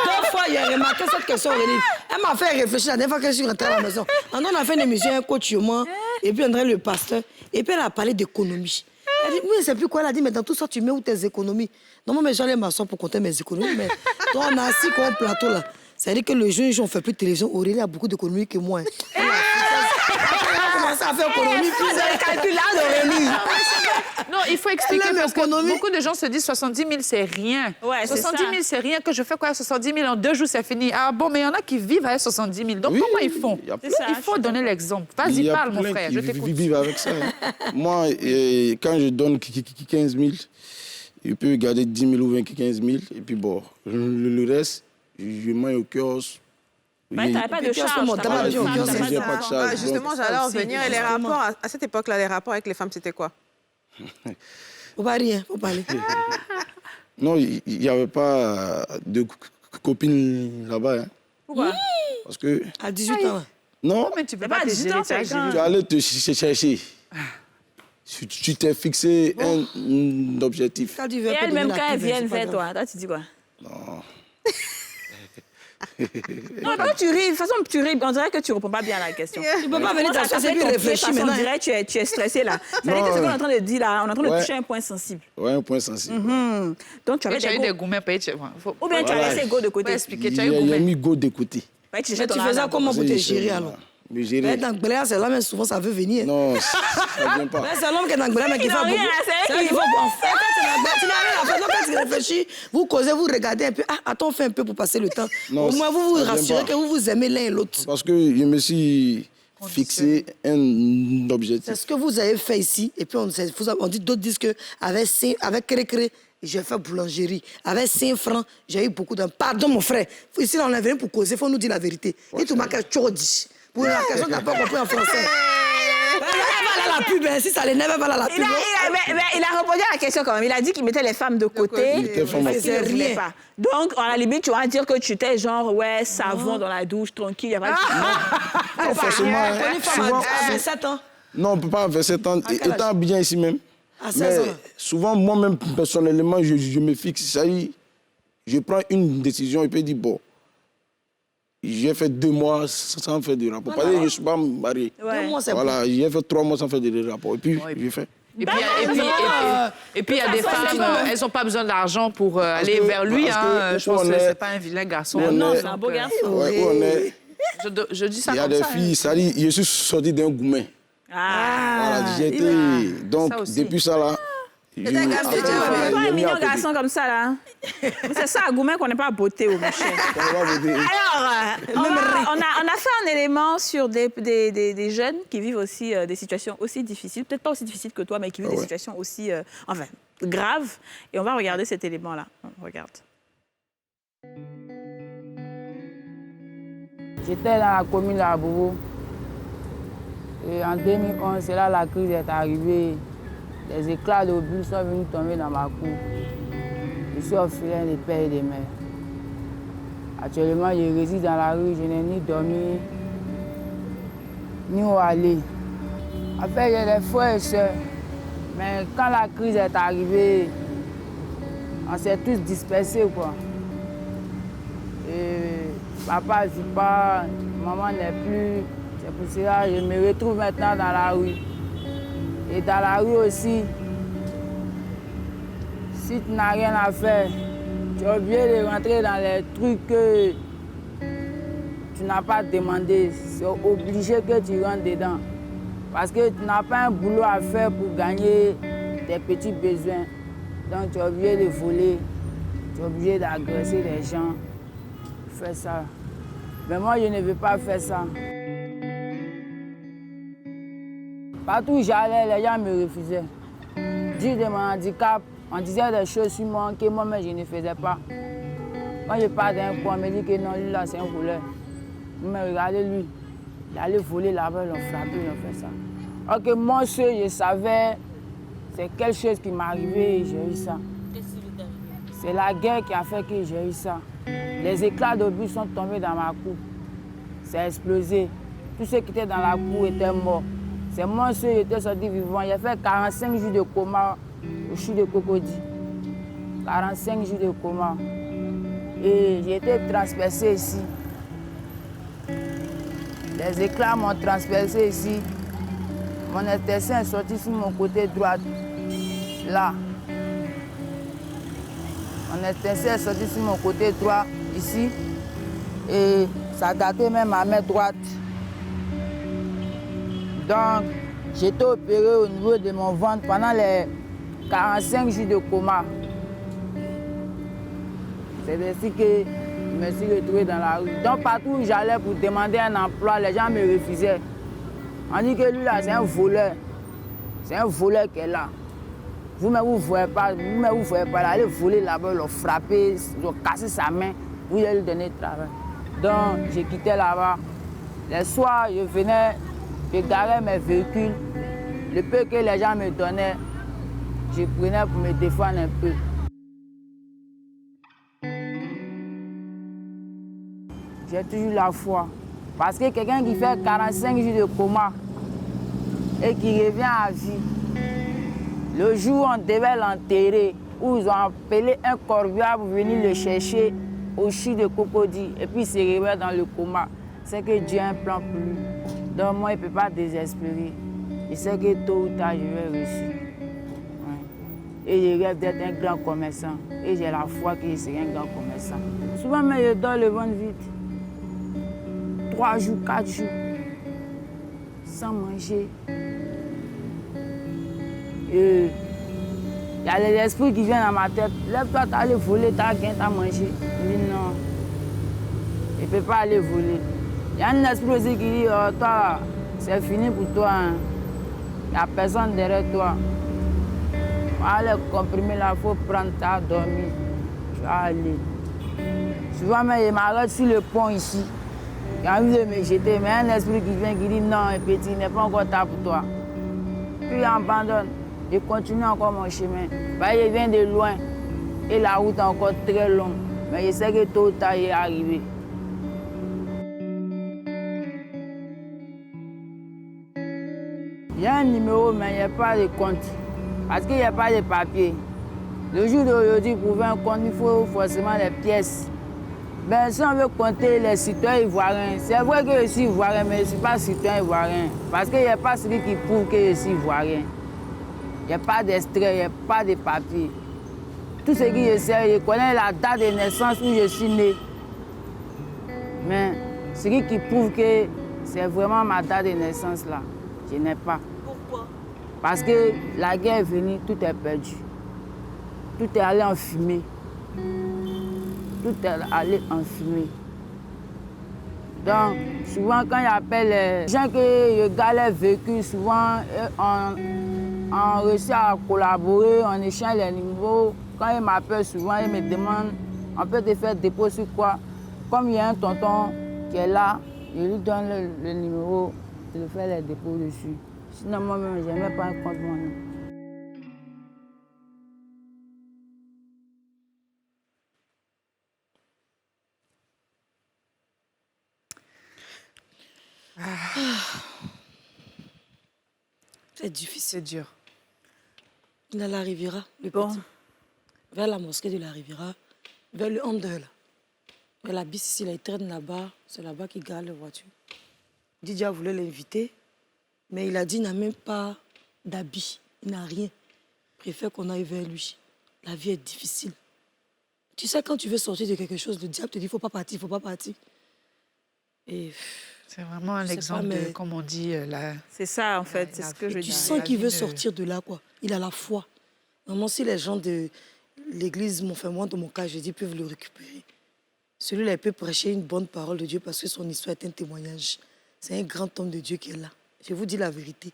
Deux fois, il a remarqué cette question, Aurélie. Elle m'a fait réfléchir la dernière fois que je suis rentrée à la maison. On a fait une émission, un coach sur moi, et puis André, le pasteur, et puis elle a parlé d'économie. Elle dit, oui, c'est plus quoi, elle a dit, mais dans tout ça, tu mets où tes économies? Non, moi, j'allais m'asseoir pour compter mes économies, mais toi, on a assis comme un plateau, là. C'est-à-dire que le jour où on ne fait plus de télévision, Aurélie a beaucoup d'économies que moi. Elle a commencé à faire économie, puis elle calcule là d'Aurélie. Non, il faut expliquer parce que beaucoup de gens se disent 70 000, c'est rien. Ouais, 70 000, c'est rien. Que je fais quoi 70 000 en 2 jours, c'est fini. Ah bon, mais il y en a qui vivent avec 70 000. Donc, comment ils font? Il faut donner l'exemple. Vas-y, parle, mon frère, je t'écoute. Ils vivent avec ça. Moi, quand je donne 15 000, je peux garder 10 000 ou 15 000. Et puis, bon, le reste, je mets au kiosque. Bah, tu n'avais pas de charge. Justement, j'allais en venir. Et les rapports, à cette époque-là, les rapports avec les femmes, c'était quoi? Faut pas rien, faut pas aller. Non, il n'y avait pas de copines là-bas. Hein. Pourquoi? Parce que... À 18 ans. Non, mais tu peux pas te gérer. Tu allais te chercher. Tu t'es fixé un objectif. Et elle-même, quand elle vient vers toi, tu dis quoi? Non. Non, quand tu ris, de toute façon, tu ris, on dirait que tu ne réponds pas bien à la question. Tu peux pas venir t'asseoir et puis réfléchir maintenant. On dirait que tu es stressé là. Ça veut dire que ce qu'on est en train de dire là, on est en train de toucher un point sensible. Oui, un point sensible. Donc tu avais des gourmets payés. Ou bien tu as laissé Go de côté. Il a mis Go de côté. Tu faisais comment pour te gérer alors? Me gérer. Dans Gbéléa, c'est là, mais souvent ça veut venir. Non, ça vient pas. C'est l'homme qui est dans Gbéléa, mais qui fait beaucoup. C'est là qu'il faut en faire. Tu n'as rien à faire. Donc, quand tu réfléchis, vous causez, vous regardez un peu. Ah, attends, on fait un peu pour passer le temps. Non, au moins, vous vous rassurez que vous vous aimez l'un et l'autre. Parce que je me suis fixé un objectif. C'est ce que vous avez fait ici. Et puis, on dit, d'autres disent qu'avec Cré-Cré, j'ai fait boulangerie. Avec 5 francs, j'ai eu beaucoup d'un. Pardon, mon frère. Ici, on est venu pour causer. Il faut nous dire la vérité. Et tu m'as qu'à chodis. Pour la question que tu n'as pas compris en français. Elle va à la pub, si ça l'énerve, elle va à la pub. Il a répondu à la question quand même. Il a dit qu'il mettait les femmes de côté. Parce qu'il ne voulait pas. Donc, à la limite, tu vas dire que tu étais genre, ouais, savon dans la douche, tranquille, il n'y a pas de... Non, forcément. Une femme à 27 ans. Non, on ne peut pas à 27 ans. Étant bien ici même. À 16 ans. Souvent, moi-même, personnellement, je me fixe. Ça y est, je prends une décision et puis je dis, bon, j'ai fait 2 mois sans faire de rapport. Parce que je ne suis pas marié. Ouais. 2 mois, c'est voilà, j'ai fait 3 mois sans faire de rapport. Et puis, j'ai fait. Et puis, il y a des femmes, elles n'ont pas besoin d'argent pour aller vers lui. Je pense que ce n'est pas un vilain garçon. Non, c'est un beau garçon. On est Je dis ça Il y a comme des ça. filles, ça dit, je suis sorti d'un gourmet. Voilà, j'étais... Donc, depuis ça, là... Toi, un mignon garçon comme ça, là. C'est ça, un gourmet qu'on n'est pas à beauté, au machin. Alors, on a fait un élément sur des jeunes qui vivent aussi des situations aussi difficiles, peut-être pas aussi difficiles que toi, mais qui vivent des situations aussi, enfin, graves. Et on va regarder cet élément-là. On regarde. J'étais dans la commune de Abobo. Et en 2011, c'est là la crise est arrivée. Les éclats d'obus sont venus tomber dans ma cour. Je suis orphelin des pères et des mères. Actuellement, je réside dans la rue, je n'ai ni dormi, ni où aller. En fait, j'ai des frères et sœurs. Mais quand la crise est arrivée, on s'est tous dispersés, quoi. Et papa ne vit pas, maman n'est plus. C'est pour cela que je me retrouve maintenant dans la rue. Et dans la rue aussi, si tu n'as rien à faire, tu es obligé de rentrer dans les trucs que tu n'as pas demandé. C'est obligé que tu rentres dedans. Parce que tu n'as pas un boulot à faire pour gagner tes petits besoins. Donc tu es obligé de voler, tu es obligé d'agresser les gens. Faire ça. Mais moi, je ne veux pas faire ça. Partout où j'allais, les gens me refusaient. Dû de mon handicap, on disait des choses sur moi que moi-même je ne faisais pas. Quand je pars d'un coin, on me dit que non, lui là c'est un voleur. Mais regardez lui, il allait voler là-bas, ils l'ont frappé, ils ont fait ça. Ok, moi seul, je savais, c'est quelque chose qui m'est arrivé et j'ai eu ça. C'est la guerre qui a fait que j'ai eu ça. Les éclats d'obus sont tombés dans ma cour. C'est explosé. Tous ceux qui étaient dans la cour étaient morts. C'est moi seul qui étais sorti vivant. J'ai fait 45 jours de coma au CHU de Cocody. 45 jours de coma. Et j'ai été transpercé ici. Les éclats m'ont transpercé ici. Mon intestin est sorti sur mon côté droit. Là. Mon intestin est sorti sur mon côté droit, ici. Et ça datait même à ma main droite. Donc, j'ai été opéré au niveau de mon ventre pendant les 45 jours de coma. C'est ainsi que je me suis retrouvé dans la rue. Donc, partout où j'allais pour demander un emploi, les gens me refusaient. On dit que lui, là, c'est un voleur. C'est un voleur qui est là. Vous-même, vous ne voyez pas, allez voler là-bas, le frapper, le casser sa main, vous allez lui donner le travail. Donc, j'ai quitté là-bas. Les soirs, je venais, je garais mes véhicules. Le peu que les gens me donnaient, je prenais pour me défendre un peu. J'ai toujours la foi. Parce que quelqu'un qui fait 45 jours de coma et qui revient à vie, le jour où on devait l'enterrer, où ils ont appelé un corbillard pour venir le chercher au CHU de Cocody et puis il se réveille dans le coma, c'est que Dieu a un plan pour lui. Donc moi, il ne peut pas désespérer. Je sais que tôt ou tard, je vais réussir. Ouais. Et je rêve d'être un grand commerçant. Et j'ai la foi que je serai un grand commerçant. Souvent, je dors le ventre vide. 3 jours, 4 jours, sans manger. Et il y a les esprits qui viennent dans ma tête. Lève-toi, t'as allé voler, t'as gagné, t'as mangé. Je dis non, je ne peux pas aller voler. Il y a un esprit aussi qui dit, oh, toi, c'est fini pour toi. Hein. Il n'y a personne derrière toi. Allez comprimer là, il faut prendre, t'as dormi. Tu vas aller. Souvent, il m'arrête sur le pont ici. J'ai envie de me jeter, mais un esprit qui vient qui dit non, petit, il n'est pas encore tard pour toi. Puis il abandonne. Je continue encore mon chemin. Bah, je viens de loin et la route est encore très longue. Mais je sais que tôt ou tard, il est arrivé. Il y a un numéro, mais il n'y a pas de compte. Parce qu'il n'y a pas de papier. Le jour d'aujourd'hui, pour ouvrir un compte, il faut forcément des pièces. Ben, si on veut compter les citoyens ivoiriens, c'est vrai que je suis ivoirien, mais je ne suis pas citoyen ivoirien. Parce qu'il n'y a pas celui qui prouve que je suis ivoirien. Il n'y a pas d'extrait, il n'y a pas de papier. Tout ce que je sais, je connais la date de naissance où je suis né. Mais Ce qui prouve que c'est vraiment ma date de naissance là. Je n'ai pas. Pourquoi? Parce que la guerre est venue, tout est perdu. Tout est allé en fumée. Tout est allé en fumée. Donc, souvent, quand j'appelle les gens que le gars a vécu, souvent, on réussit à collaborer, on échange les numéros. Quand ils m'appellent souvent, ils me demandent, on peut te faire dépôt sur quoi? Comme il y a un tonton qui est là, je lui donne le numéro, je lui fais les dépôts dessus. Sinon, moi-même, je n'ai même pas un compte moi. C'est difficile. C'est dur. Il a la Riviera, le Bon. petit. Vers la mosquée de la Riviera, vers le Handel. Il a bis ici, il traîne là-bas. C'est là-bas qu'il garde la voiture. Didier voulait l'inviter, mais il a dit qu'il n'a même pas d'habit. Il n'a rien. Il préfère qu'on aille vers lui. La vie est difficile. Tu sais, quand tu veux sortir de quelque chose, le diable te dit, il ne faut pas partir, il ne faut pas partir. Et C'est vraiment un Je sais exemple pas, de, mais- comme on dit, C'est ça, en fait, c'est la ce que vie- je tu dis. sens la qu'il vie veut ne- sortir de là, quoi. Il a la foi. Normalement, si les gens de l'église m'ont fait, moi, dans mon cas, je dis, peuvent le récupérer. Celui-là, il peut prêcher une bonne parole de Dieu parce que son histoire est un témoignage. C'est un grand homme de Dieu qui est là. Je vous dis la vérité.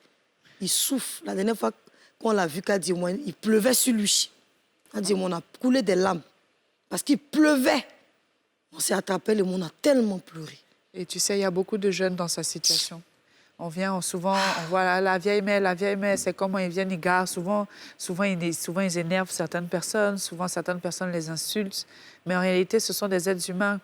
Il souffre. La dernière fois qu'on l'a vu, qu'a dit, moi, il pleuvait sur lui. On dit, on a coulé des larmes parce qu'il pleuvait. On s'est attrapé, le monde a tellement pleuré. Et tu sais, il y a beaucoup de jeunes dans sa situation. On vient, souvent, on voit la vieille mère, c'est comment ils viennent, ils garent. Souvent, ils énervent certaines personnes, souvent certaines personnes les insultent. Mais en réalité, ce sont des êtres humains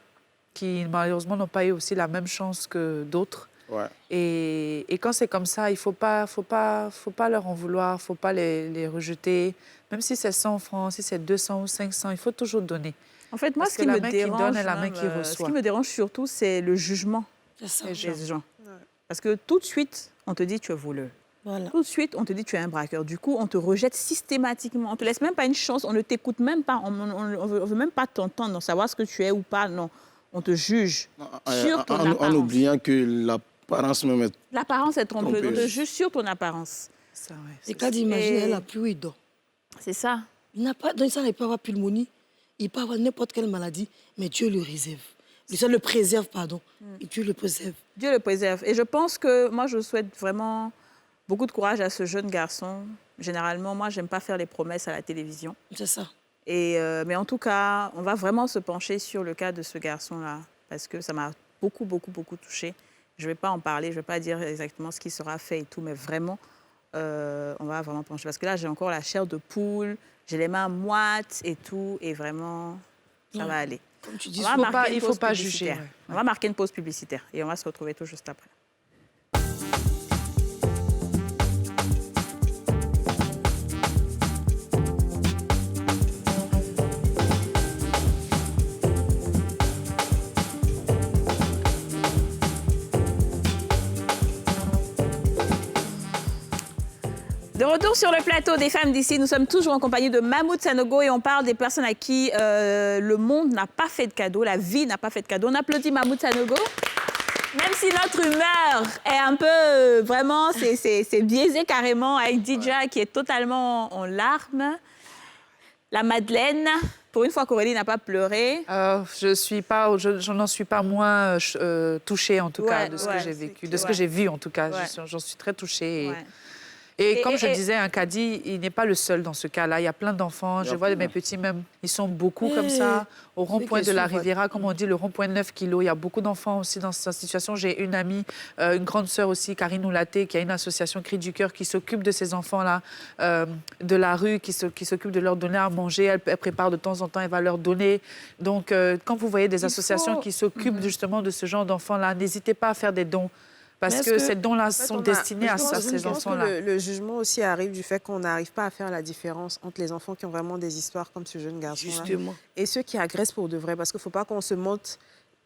qui, malheureusement, n'ont pas eu aussi la même chance que d'autres. Ouais. Et quand c'est comme ça, il ne faut pas leur en vouloir, il ne faut pas les rejeter. Même si c'est 100 francs, si c'est 200 ou 500, il faut toujours donner. En fait, moi, Parce ce que qui la me main qui dérange, donne et la main même, qui ce reçoit. qui me dérange surtout, c'est le jugement C'est ça. des gens. Parce que tout de suite, on te dit tu es voleur. Voilà. Tout de suite, on te dit tu es un braqueur. Du coup, on te rejette systématiquement. On ne te laisse même pas une chance. On ne t'écoute même pas. On ne veut même pas t'entendre, savoir ce que tu es ou pas. Non. On te juge sur ton apparence. En oubliant que l'apparence même est... L'apparence est trompeuse. On te Trompeuse. juge sur ton apparence. Ça, ouais, Et quand d'imaginer, Et- elle a plus où il dort. C'est ça. Il n'a pas, dans ça, il peut avoir pulmonie, il peut avoir n'importe quelle maladie, mais Dieu le réserve. Dieu le préserve, pardon. Et Dieu le préserve. Dieu le préserve. Et je pense que moi, je souhaite vraiment beaucoup de courage à ce jeune garçon. Généralement, moi, j'aime pas faire les promesses à la télévision. C'est ça. Mais en tout cas, on va vraiment se pencher sur le cas de ce garçon-là, parce que ça m'a beaucoup touchée. Je ne vais pas en parler, je ne vais pas dire exactement ce qui sera fait et tout, mais vraiment, on va vraiment pencher. Parce que là, j'ai encore la chair de poule, j'ai les mains moites et tout, et vraiment, ça va aller. Comme tu dis, On va marquer une il faut pause pas publicitaire. juger, ouais. On va marquer une pause publicitaire et on va se retrouver tout juste après. De retour sur le plateau des femmes d'ici, nous sommes toujours en compagnie de Mahmoud Sanogo et on parle des personnes à qui le monde n'a pas fait de cadeau, la vie n'a pas fait de cadeau. On applaudit Mahmoud Sanogo. Même si notre humeur est un peu, vraiment, c'est biaisé carrément avec Didja qui est totalement en larmes. La Madeleine, pour une fois qu'Aurélie n'a pas pleuré. Je n'en suis pas moins touchée, en tout cas, Ouais, de ce ouais, que j'ai c'est vécu, que- de ce que ouais. j'ai vu, en tout cas. Ouais. J'en suis très touchée. Ouais. Et comme je et- disais, un caddie, il n'est pas le seul dans ce cas-là. Il y a plein d'enfants. Je vois mes petits même, ils sont beaucoup comme ça. Au rond-point de la Riviera, comme on dit, le rond-point 9 kilos. Il y a beaucoup d'enfants aussi dans cette situation. J'ai une amie, une grande sœur aussi, Karine Oulaté, qui a une association Cri du Cœur qui s'occupe de ces enfants-là, de la rue, qui s'occupe de leur donner à manger. Elle prépare de temps en temps, elle va leur donner. Donc, quand vous voyez des associations qui s'occupent justement de ce genre d'enfants-là, n'hésitez pas à faire des dons. Parce Mais est-ce que que- ces dons-là En fait, sont on a- destinés à je pense- ces je pense que enfants-là. le jugement aussi arrive du fait qu'on n'arrive pas à faire la différence entre les enfants qui ont vraiment des histoires comme ce jeune garçon-là Justement. et ceux qui agressent pour de vrai. Parce qu'il ne faut pas qu'on se monte.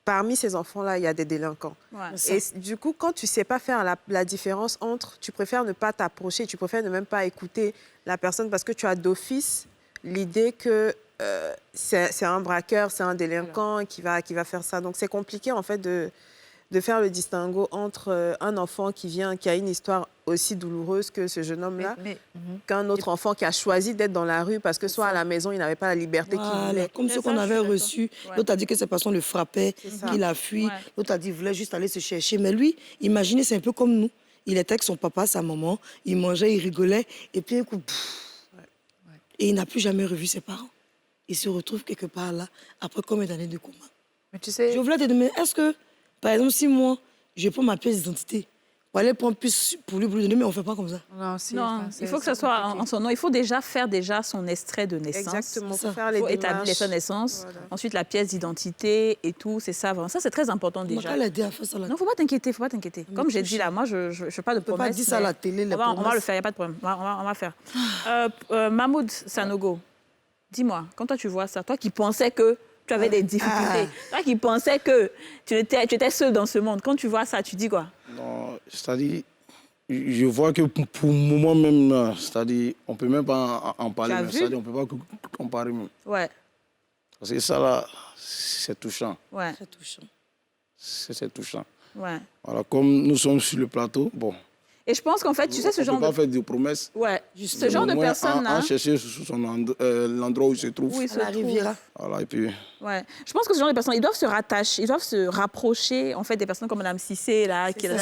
Parmi ces enfants-là, il y a des délinquants. Ouais. Et du coup, quand tu ne sais pas faire la différence entre, tu préfères ne pas t'approcher, tu préfères ne même pas écouter la personne parce que tu as d'office l'idée que c'est un braqueur, c'est un délinquant qui va faire ça. Donc, c'est compliqué, en fait, de faire le distinguo entre un enfant qui a une histoire aussi douloureuse que ce jeune homme-là, qu'un autre enfant qui a choisi d'être dans la rue parce que soit à la maison, il n'avait pas la liberté qu'il voulait. Comme ceux qu'on avait reçus. L'autre a dit que cette personne le frappait, qu'il a fui. L'autre a dit qu'il voulait juste aller se chercher. Mais lui, imaginez, c'est un peu comme nous. Il était avec son papa, sa maman, il mangeait, il rigolait, et puis un coup, et il n'a plus jamais revu ses parents. Il se retrouve quelque part là, après combien d'années de coma. Mais tu sais... Je voulais te demander, est-ce que, par exemple, si moi, je prends ma pièce d'identité, pour aller prendre plus pour lui donner, mais on ne fait pas comme ça. Non, il faut que ce soit en son nom. Il faut déjà faire son extrait de naissance. Exactement, il faut établir sa naissance. Voilà. Ensuite, la pièce d'identité et tout, c'est ça. Ça, c'est très important déjà. On va l'aider à faire ça. Non, il ne faut pas t'inquiéter, Comme j'ai dit là, moi, je ne fais pas de promesses. On ne peut pas dire ça à la télé, les on va le faire, il n'y a pas de problème. On va faire. Mahmoud Sanogo, dis-moi, quand toi tu vois ça, toi qui pensais que tu avais des difficultés, toi qui pensais que tu étais seul dans ce monde, quand tu vois ça, tu dis quoi? Non, c'est-à-dire, je vois que pour moi-même, c'est-à-dire, on ne peut même pas en parler, c'est-à-dire, on ne peut pas comparer même. Ouais. Parce que ça, là, c'est touchant. Ouais. C'est touchant. C'est touchant. Ouais. Voilà, comme nous sommes sur le plateau, bon. Et je pense qu'en fait, tu sais, ce genre de... On ne peut pas faire de promesses. Ouais, ce genre de personnes-là... En chercher l'endroit où il se trouve. Oui, la Riviera. Voilà, et puis... Ouais. Je pense que ce genre de personnes, ils doivent se rattacher, ils doivent se rapprocher, en fait, des personnes comme Mme Cissé, là, qui est là,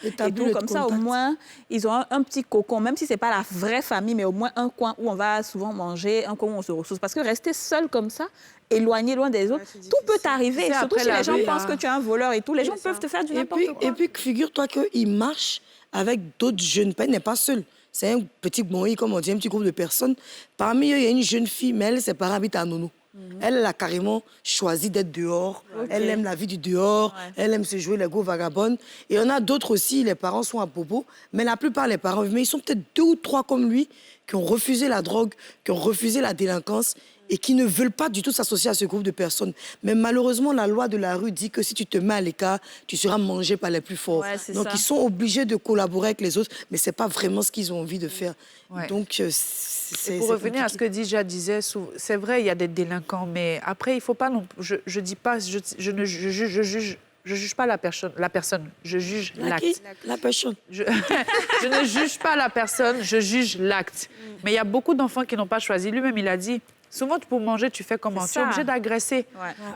et tout, comme ça, au moins, ils ont un petit cocon, même si ce n'est pas la vraie famille, mais au moins un coin où on va souvent manger, un coin où on se ressource. Parce que rester seul comme ça, éloigné, loin des autres, tout peut t'arriver. Surtout si les gens pensent que tu es un voleur et tout, les gens peuvent te faire du n'importe quoi. Et puis, figure-toi qu'il marche avec d'autres jeunes. Il n'est pas seul. C'est un petit bonheur, comme on dit, un petit groupe de personnes. Parmi eux, il y a une jeune fille, mais elle, ses parents habitent à Nono. Elle a carrément choisi d'être dehors. Elle aime la vie du dehors. Elle aime se jouer les go vagabondes. Et on a d'autres aussi, les parents sont à Bobo. Mais la plupart des parents, mais ils sont peut-être 2 ou 3 comme lui, qui ont refusé la drogue, qui ont refusé la délinquance et qui ne veulent pas du tout s'associer à ce groupe de personnes. Mais malheureusement, la loi de la rue dit que si tu te mets à l'écart, tu seras mangé par les plus forts. Donc, ils sont obligés de collaborer avec les autres, mais ce n'est pas vraiment ce qu'ils ont envie de faire. Donc, pour revenir à ce que Dija disait, c'est vrai, il y a des délinquants, mais après, il ne faut pas... Je dis pas... Je ne juge pas la personne, je juge l'acte. La personne. Je ne juge pas la personne, je juge l'acte. Mais il y a beaucoup d'enfants qui n'ont pas choisi. Lui-même, il a dit... Souvent, pour manger, tu fais comment? Tu es obligé d'agresser.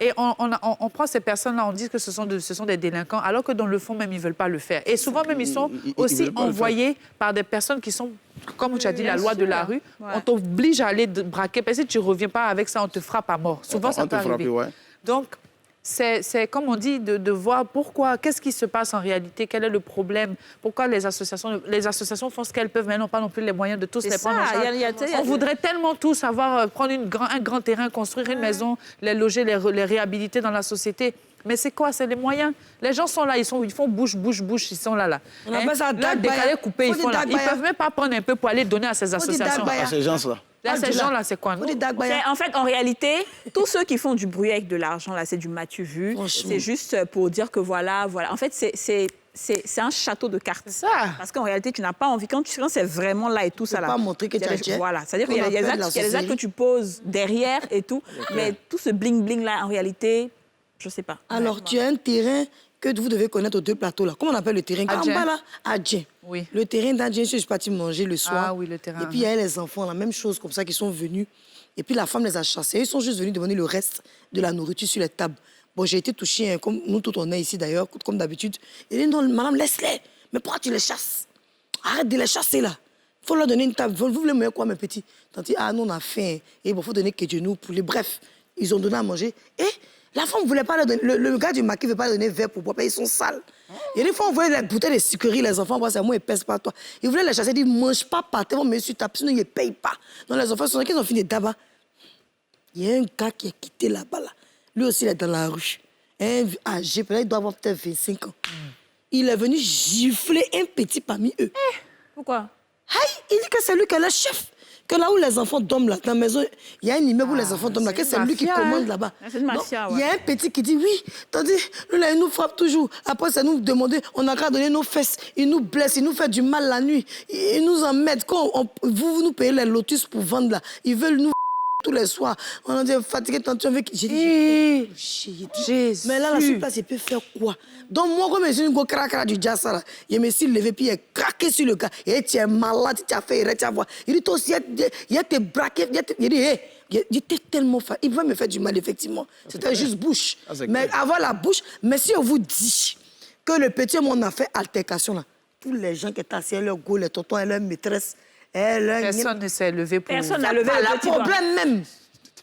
Et on prend ces personnes-là, on dit que ce sont des délinquants, alors que dans le fond, même, ils ne veulent pas le faire. Et souvent, même, ils sont aussi envoyés par des personnes qui sont, comme tu as dit, la loi de la rue. On t'oblige à aller braquer, parce que si tu ne reviens pas avec ça, on te frappe à mort. Souvent, ça peut arriver. Donc, c'est comme on dit, de voir pourquoi, qu'est-ce qui se passe en réalité, quel est le problème, pourquoi les associations font ce qu'elles peuvent, mais n'ont pas non plus les moyens de tous les prendre en charge. On voudrait tellement tous prendre un grand terrain, construire une maison, les loger, les réhabiliter dans la société. Mais c'est quoi? C'est les moyens. Les gens sont là, ils font bouche, ils sont là. On appelle ça décalé, coupé, ils font là. Ils ne peuvent même pas prendre un peu pour aller donner à ces associations. À ces gens-là. Ces gens-là, c'est quoi? En fait, en réalité, tous ceux qui font du bruit avec de l'argent, là, c'est du m'as-tu vu. C'est juste pour dire que voilà. En fait, c'est un château de cartes. Ça. Parce qu'en réalité, tu n'as pas envie, quand c'est vraiment là et tout ça là. Tu ne peux pas montrer que tu as dit. Voilà, c'est-à-dire qu'il y a des actes que tu poses derrière et tout, mais tout ce bling-bling là, en réalité, je ne sais pas. Alors, tu as un terrain que vous devez connaître aux 2 plateaux là. Comment on appelle le terrain? Adjien. Oui. Le terrain d'Adjien, je suis partie manger le soir. Ah oui, le terrain. Et puis, il y a les enfants, la même chose comme ça, qui sont venus. Et puis, la femme les a chassés. Ils sont juste venus demander le reste de la nourriture sur les tables. Bon, j'ai été touchée, hein, comme nous tous on est ici d'ailleurs, comme d'habitude. Il dit, non, madame, laisse-les. Mais pourquoi tu les chasses? Arrête de les chasser, là. Il faut leur donner une table. Vous voulez me dire quoi, mes petits? Tandis, non, on a faim. Et bon, il faut donner que Dieu nous poulet. Bref, ils ont donné à manger. Et la femme ne voulait pas leur donner. Le gars du maquis ne veut pas leur donner verre pour boire, ils sont sales. Et des fois, on voyait les bouteilles de sucreries, les enfants, c'est moi, ils ne pèsent pas toi. Ils voulaient les chasser, ils disent, ne mange pas par terre, monsieur, sinon ils ne payent pas. Donc les enfants sont là, qu'ils ont fini d'abord. Il y a un gars qui est quitté là-bas, là. Lui aussi, il est dans la rue. Un âgé, il doit avoir peut-être 25 ans. Il est venu gifler un petit parmi eux. Pourquoi? Il dit que c'est lui qui est le chef. Que là où les enfants dorment, là, dans la maison, il y a un immeuble où les enfants dorment, là, que c'est lui qui commande là-bas. C'est une mafia, il y a un petit qui dit oui, tandis lui, là, il nous frappe toujours. Après, ça nous demande, on a qu'à donner nos fesses, il nous blesse, il nous fait du mal la nuit, il nous emmène. Quand vous nous payez les lotus pour vendre là, ils veulent nous tous les soirs. On a dit fatigué, tu veux que... J'ai dit, Jésus. Mais là, la suite, je peux faire quoi? Donc, moi, comme je suis une go craquera du jazz, là, je me suis levé, puis il est craqué sur le gars. Et tu es malade, tu as fait, tu as voir. Il dit, toi aussi, il a été braqué. Il dit, hé. J'étais tellement fatigué. Il pouvait me faire du mal, effectivement. C'était juste bouche. Mais avoir la bouche, mais si on vous dit que le petit monde a fait altercation, là, tous les gens qui étaient assis, leur go, les tontons et leur maîtresse, personne ne s'est levé pour... Personne n'a levé le petit problème même.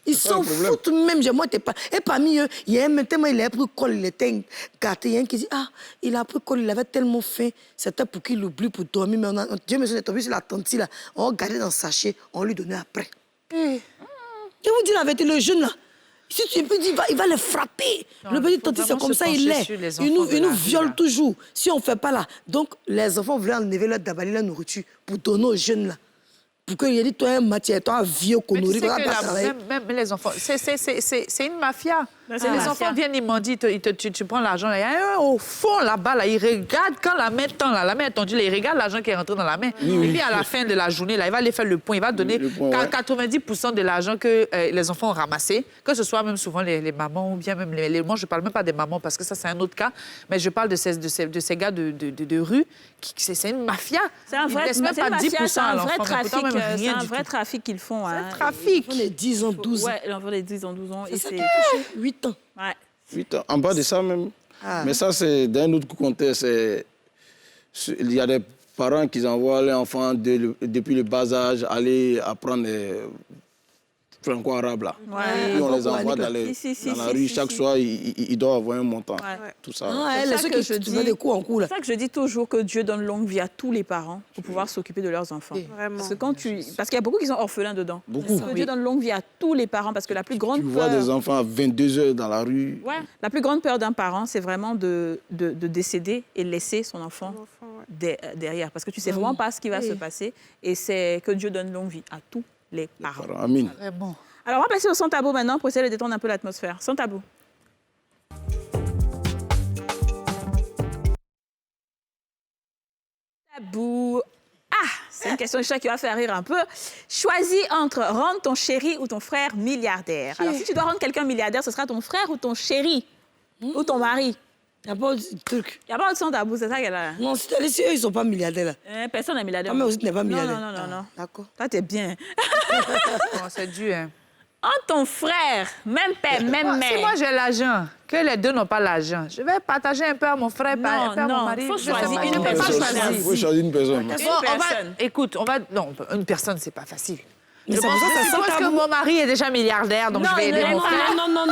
Ils s'en foutent même. Moi, t'es pas... Et parmi eux, il y a un maintenant, il a pris col, il était gâté. Il y a un qui dit, ah, il a pris col, il avait tellement faim. C'était pour qu'il oublie pour dormir. Mais Dieu me est tombé sur la tante là. On gardait dans le sachet, on lui donnait après. Je vous dis la vérité, le jeune là, si tu peux dire, il va le frapper. Non, le petit tante, c'est comme ça, il est. Il nous viole toujours. Si on ne fait pas là. Donc, les enfants voulaient enlever leur dabali, leur nourriture pour donner aux jeunes là. Pour qu'il y ait dit, toi, un matière, toi, un vieux connerie, tu vas pas travailler. Même les enfants, c'est une mafia. Les enfants viennent, ils m'ont dit, tu prends l'argent, au fond, là-bas, là, ils regardent quand la main tend, là, la main est tendue, ils regardent l'argent qui est rentré dans la main. Et puis, à la fin de la journée, là, il va aller faire le point, il va donner 90% de l'argent que les enfants ont ramassé, que ce soit même souvent les mamans ou bien même les... Moi, je ne parle même pas des mamans, parce que ça, c'est un autre cas, mais je parle de ces gars de rue, c'est une mafia. C'est un vrai trafic qu'ils font. C'est un trafic. Ils font les 10 ans, 12 ans. Ouais, l'enfant des 10 ans, 12 ans. Et c'est 8 ans. Ouais. 8 ans. En bas de ça même. Mais ça, c'est d'un autre contexte. Il y a des parents qui envoient leurs enfants depuis le bas âge aller apprendre franco-arabe là. Ouais. Et on les envoie dans la rue. Chaque soir, ils doivent avoir un montant. Tout ça. C'est ça que je dis. Des coups en coup, là. C'est ça que je dis toujours, que Dieu donne longue vie à tous les parents pour pouvoir s'occuper de leurs enfants. Vraiment. Parce qu'il y a beaucoup qui sont orphelins dedans. Beaucoup. Que Dieu donne longue vie à tous les parents, parce que la plus grande peur... Tu vois des enfants à 22 heures dans la rue. Ouais. La plus grande peur d'un parent, c'est vraiment de décéder et laisser son enfant derrière. Parce que tu ne sais vraiment pas ce qui va se passer. Et c'est que Dieu donne longue vie à tous les parents. Amen. Vraiment. Alors, on va passer au sans tabou maintenant pour essayer de détendre un peu l'atmosphère. Sans tabou. Tabou. Ah, c'est une question de chat qui va faire rire un peu. Choisis entre rendre ton chéri ou ton frère milliardaire. Alors, si tu dois rendre quelqu'un milliardaire, ce sera ton frère ou ton chéri ou ton mari. Il n'y a pas de truc. Il n'y a pas de sans tabou, c'est ça qu'elle a. Non, si eux, ils ne sont pas milliardaires. Là. Personne n'est milliardaire. Ah, mais aussi, tu n'es pas milliardaire. Non. D'accord. Toi, t'es bien. C'est dur, hein. Entre ton frère, même père, même mère. Si moi j'ai l'argent, que les deux n'ont pas l'argent, je vais partager un peu à mon frère, un peu à mon mari. Il faut choisir une personne. Il faut choisir une personne. Une personne, c'est pas facile. Mais c'est pour ça que je pense que mon mari est déjà milliardaire, donc je vais aider mon frère. Non.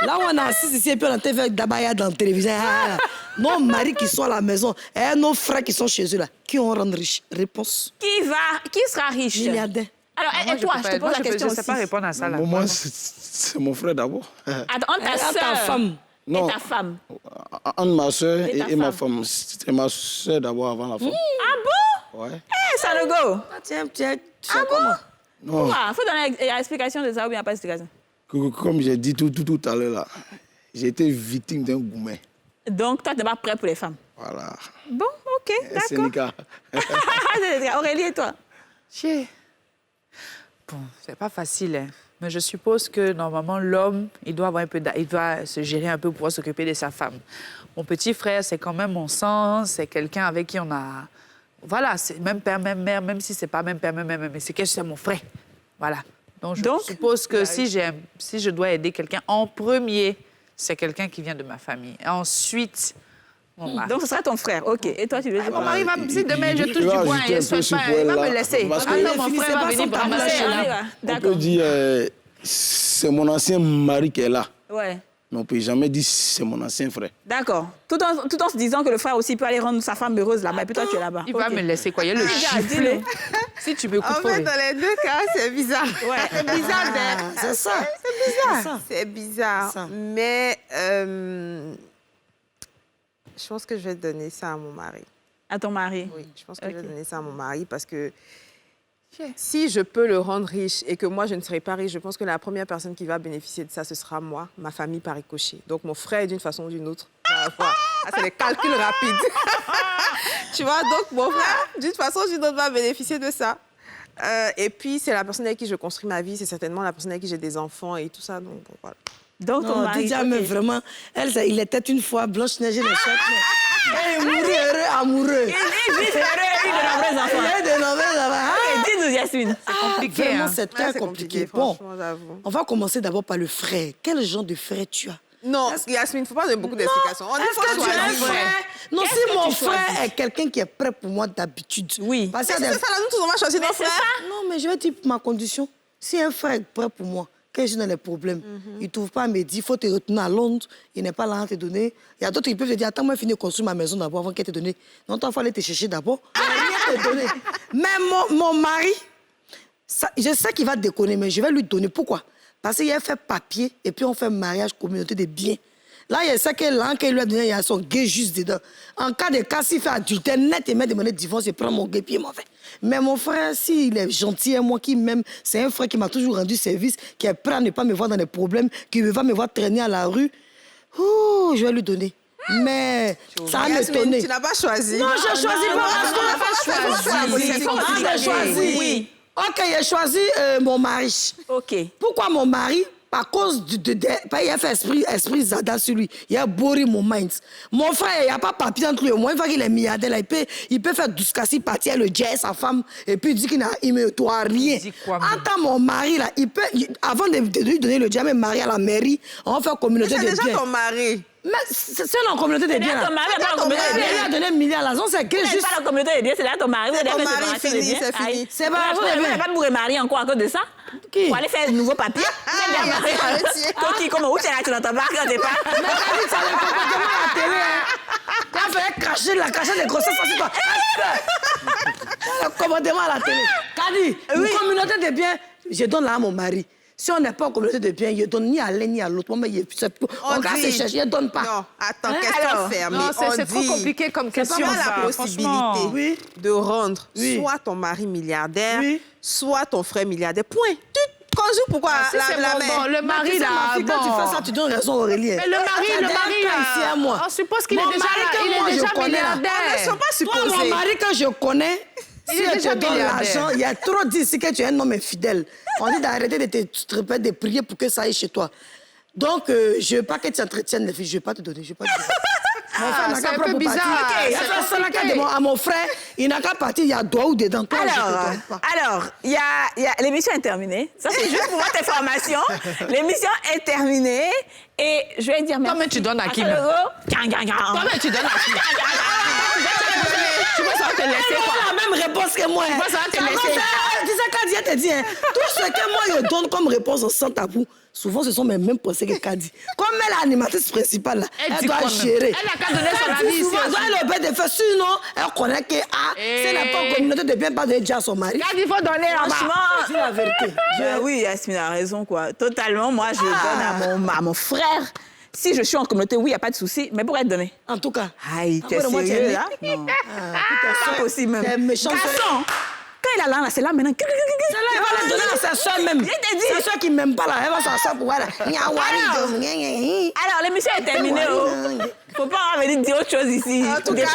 Là où on a assis ici, et puis on a fait d'abaya dans la télévision. Nos maris qui sont à la maison et nos frères qui sont chez eux, là, qui vont rendre riches? Réponse. Qui sera riche? Milliardaire. Alors, et toi, je te pose la question aussi. Je ne sais pas répondre à ça. Là. Moi, c'est mon frère d'abord. Entre ta soeur ta femme. Et ta femme. Entre ma soeur et ma femme. C'était ma soeur d'abord avant la femme. Ah bon? Ouais. Ça le go. Tiens, tu fais comment? Non. Il faut donner l'explication de ça ou bien pas d'explication. Comme j'ai dit tout à l'heure, là, j'ai été victime d'un gourmet. Donc, toi, tu n'es pas prêt pour les femmes? Voilà. Bon, OK, d'accord. Sénéca. Aurélie et toi? Bon, c'est pas facile, hein. Mais je suppose que normalement l'homme, il doit se gérer un peu pour pouvoir s'occuper de sa femme. Mon petit frère, c'est quand même mon sang, c'est quelqu'un avec qui on a, voilà, c'est même père, même mère, même si c'est pas même père, même mère, mais c'est mon frère, voilà. Donc je suppose que si je dois aider quelqu'un en premier, c'est quelqu'un qui vient de ma famille. Et ensuite. Donc, ce sera ton frère, OK. Et toi, tu veux dire mon mari va si demain je touche du bois, il va me laisser. Non, mon frère va venir me ramasser. On peut dire, c'est mon ancien mari qui est là. Ouais. Mais on ne peut jamais dire c'est mon ancien frère. D'accord. Tout en se disant que le frère aussi peut aller rendre sa femme heureuse là-bas. Et puis toi, tu es là-bas. Il va me laisser quoi? Il y a le gifler. Si tu veux En fait, dans les deux cas, c'est bizarre. Ouais. C'est bizarre. C'est ça. C'est bizarre. Mais je pense que je vais donner ça à mon mari. À ton mari? Oui, je pense que je vais donner ça à mon mari parce que si je peux le rendre riche et que moi, je ne serai pas riche, je pense que la première personne qui va bénéficier de ça, ce sera moi, ma famille par ricochet. Donc, mon frère, d'une façon ou d'une autre. C'est des calculs rapides. Tu vois, donc mon frère, d'une façon ou d'une autre, va bénéficier de ça. Et puis, c'est la personne avec qui je construis ma vie. C'est certainement la personne avec qui j'ai des enfants et tout ça. Donc, voilà. Donc, ton Non, mari... Didier, mais vraiment, il était une fois Blanche-Neige et les sept. Il est mouru heureux, amoureux. Il vit heureux, il a de nombreux enfants. Il a de nombreux enfants. Ok, dis-nous, Yasmine. C'est compliqué, Vraiment, hein. c'est très c'est compliqué. compliqué, Bon, franchement, j'avoue. on va commencer d'abord par le frère. Quel genre de frère tu as? Non, Yasmine, il ne faut pas donner beaucoup d'explications. Est-ce que tu as un frère? Non, Qu'est-ce si que mon tu frère choisis? est quelqu'un qui est prêt pour moi d'habitude. Oui. Parce C'est qu'il y a des- ça, là, nous tous, on va choisir nos c'est frères. ça. Non, mais je vais dire ma condition. Si un frère est prêt pour moi, quand je suis dans les problèmes, il ne trouve pas à me dire, il faut te retourner à Londres, il n'est pas là à te donner. Il y a d'autres qui peuvent te dire, attends, moi, je finis de construire ma maison d'abord avant qu'elle te donne. Non, toi, il faut aller te chercher d'abord. Il va rien te donner. Mais mon mari, ça, je sais qu'il va déconner, mais je vais lui donner. Pourquoi? Parce qu'il a fait papier et puis on fait mariage, communauté de biens. Là, il y a ça qu'il lui a donné, il y a son gay juste dedans. En cas de cas, s'il fait adultère net, il m'a demandé divorce, il prend mon gay puis il m'en fait. Mais mon frère, s'il est gentil et moi qui m'aime, c'est un frère qui m'a toujours rendu service, qui est prêt à ne pas me voir dans des problèmes, qui va me voir traîner à la rue. Ouh, je vais lui donner. Mais ça va Yasmine, m'étonner. tu n'as pas choisi. Non, j'ai choisi pas parce qu'on n'a pas choisi. J'ai choisi. Oui. Ok, j'ai choisi mon mari. Ok. Pourquoi mon mari? Par cause il a fait esprit Zada sur lui. Il a bourré mon mind. Mon frère, il n'y a pas papier entre lui et moi. Une fois qu'il est milliardaire, là, il peut faire douce-cassis, partir le jazz, sa femme, et puis il dit qu'il ne me doit rien. Il dit quoi, En tant mon mari, là, avant de lui donner le diamant, marié à la mairie, on va faire communauté C'est de déjà biens. ton mari. Mais c'est une communauté de biens. Ton là. mari n'est pas la communauté de Il biens. a donné 1 milliard à la zone, c'est que C'est juste. pas la communauté de biens, c'est là ton mari. Vous C'est avez ton fait mari, séparation de fini, biens. c'est fini. Aïe. C'est pas Vous vrai, n'avez bien. pas pour remarier encore à cause de ça? Qui? Pour aller faire de nouveaux papiers? C'est bien marié. Arrêtez. Toi qui, comment, où tu es là, tu n'entends pas quand t'es pas? Mais t'as dit, ça le comportement à la télé, hein. T'as fait cacher les grossesses sur toi. Le comportement à la télé. Kadi, une communauté de biens, je donne là à mon mari. Si on n'est pas en communauté de biens, je donne ni à l'un ni à l'autre. On va se chercher, je ne donne pas. Non, attends, Hein? question Alors, fermée. Non, On c'est trop dit, compliqué comme c'est question. pas mal ça, la franchement. possibilité de rendre Oui. soit ton mari milliardaire, Oui. soit ton frère milliardaire. Point. Tu conjugues pourquoi Si c'est la bon, mère. bon, le mari, Tu sais, là, ma fille, quand tu fais ça, tu donnes raison, Aurélie. Mais le mari, ici à moi. on suppose qu'il est Mon déjà, mari que il moi, est je déjà connais, là. Ne milliardaire. sont pas Toi, mon supposés. mari, quand je connais, si Il est elle déjà te donne milliardaire. l'argent, il y a trop dit ici que tu es un homme infidèle. On dit d'arrêter de te répéter, de prier pour que ça aille chez toi. Donc, je ne veux pas que tu entretiennes les filles. Je ne vais pas te donner. Je vais pas te donner. Mon frère n'a c'est qu'à un peu prendre pour bizarre. partir. C'est Il a fait ça là, compliqué. à mon frère, il n'a qu'à partir, il y a doigt ou dedans. Toi, je te donne pas. Alors, l'émission est terminée. Ça, c'est juste pour votre information. L'émission est terminée. Et je vais dire merci. Toi, mais tu donnes à qui, Asolo. mais Gang, gang, gang. Toi, mais tu donnes à qui? Tu vois, ça va te laisser, Elle quoi. a la même réponse que moi. Moi, ça va te C'est laisser. comme ça. Tu sais, Kadi, elle te dit, hein, tout ce que moi, je donne comme réponse sans tabou, souvent, ce sont mes mêmes pensées que Kadi. Comme elle est l'animatrice principale, là, Elle dit doit quoi, même? gérer. Elle a qu'à donner son Elle dit avis ici souvent, aussi. elle doit le bête de faire. Sinon, elle connaît que, si elle n'a pas en communauté de bien, pas de dire à son mari. Regarde, il faut donner là-bas. Franchement, C'est la vérité. oui, Yasmine a raison, quoi. Totalement. Moi, je donne à mon frère. Si je suis en communauté, oui, il n'y a pas de souci. Mais pour être donné. En tout cas. Aïe, t'es Après, moi, tu sérieux, es là? né. Non. Putain, Pas possible, même. T'es méchant. Garçon, quand il a là, c'est là maintenant. Celle-là, elle va la donner à sa soeur même. Je t'ai dit. Sa soeur qui ne m'aime pas là, elle va s'asseoir pour elle. Alors, l'émission est terminée. Faut pas venir dire autre chose ici. En tout cas.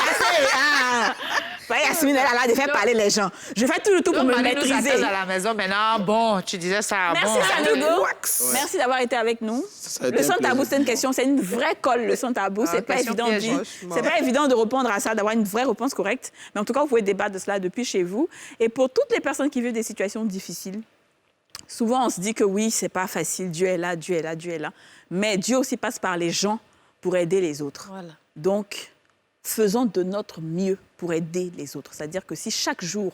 Yasmine, elle a l'air de faire parler les gens. Je fais tout le tout pour me Marie nous maîtriser. attend à la maison maintenant. Bon, tu disais ça. Merci, bon. Sanogo. Merci d'avoir été avec nous. a été Le son un tabou, plaisir. c'est une question, c'est une vraie colle, le son tabou. C'est pas question évident piège, c'est pas évident de répondre à ça, d'avoir une vraie réponse correcte. Mais en tout cas, vous pouvez débattre de cela depuis chez vous. Et pour toutes les personnes qui vivent des situations difficiles, souvent on se dit que oui, c'est pas facile, Dieu est là, Dieu est là, Dieu est là. Mais Dieu aussi passe par les gens pour aider les autres. Voilà. Donc, faisons de notre mieux pour aider les autres. C'est-à-dire que si chaque jour,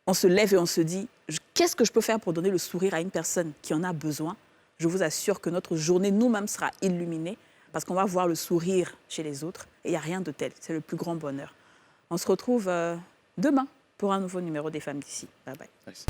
on se lève et on se dit « Qu'est-ce que je peux faire pour donner le sourire à une personne qui en a besoin ?» Je vous assure que notre journée nous-mêmes sera illuminée parce qu'on va voir le sourire chez les autres et il n'y a rien de tel. C'est le plus grand bonheur. On se retrouve demain pour un nouveau numéro des Femmes d'ici. Bye bye. Nice.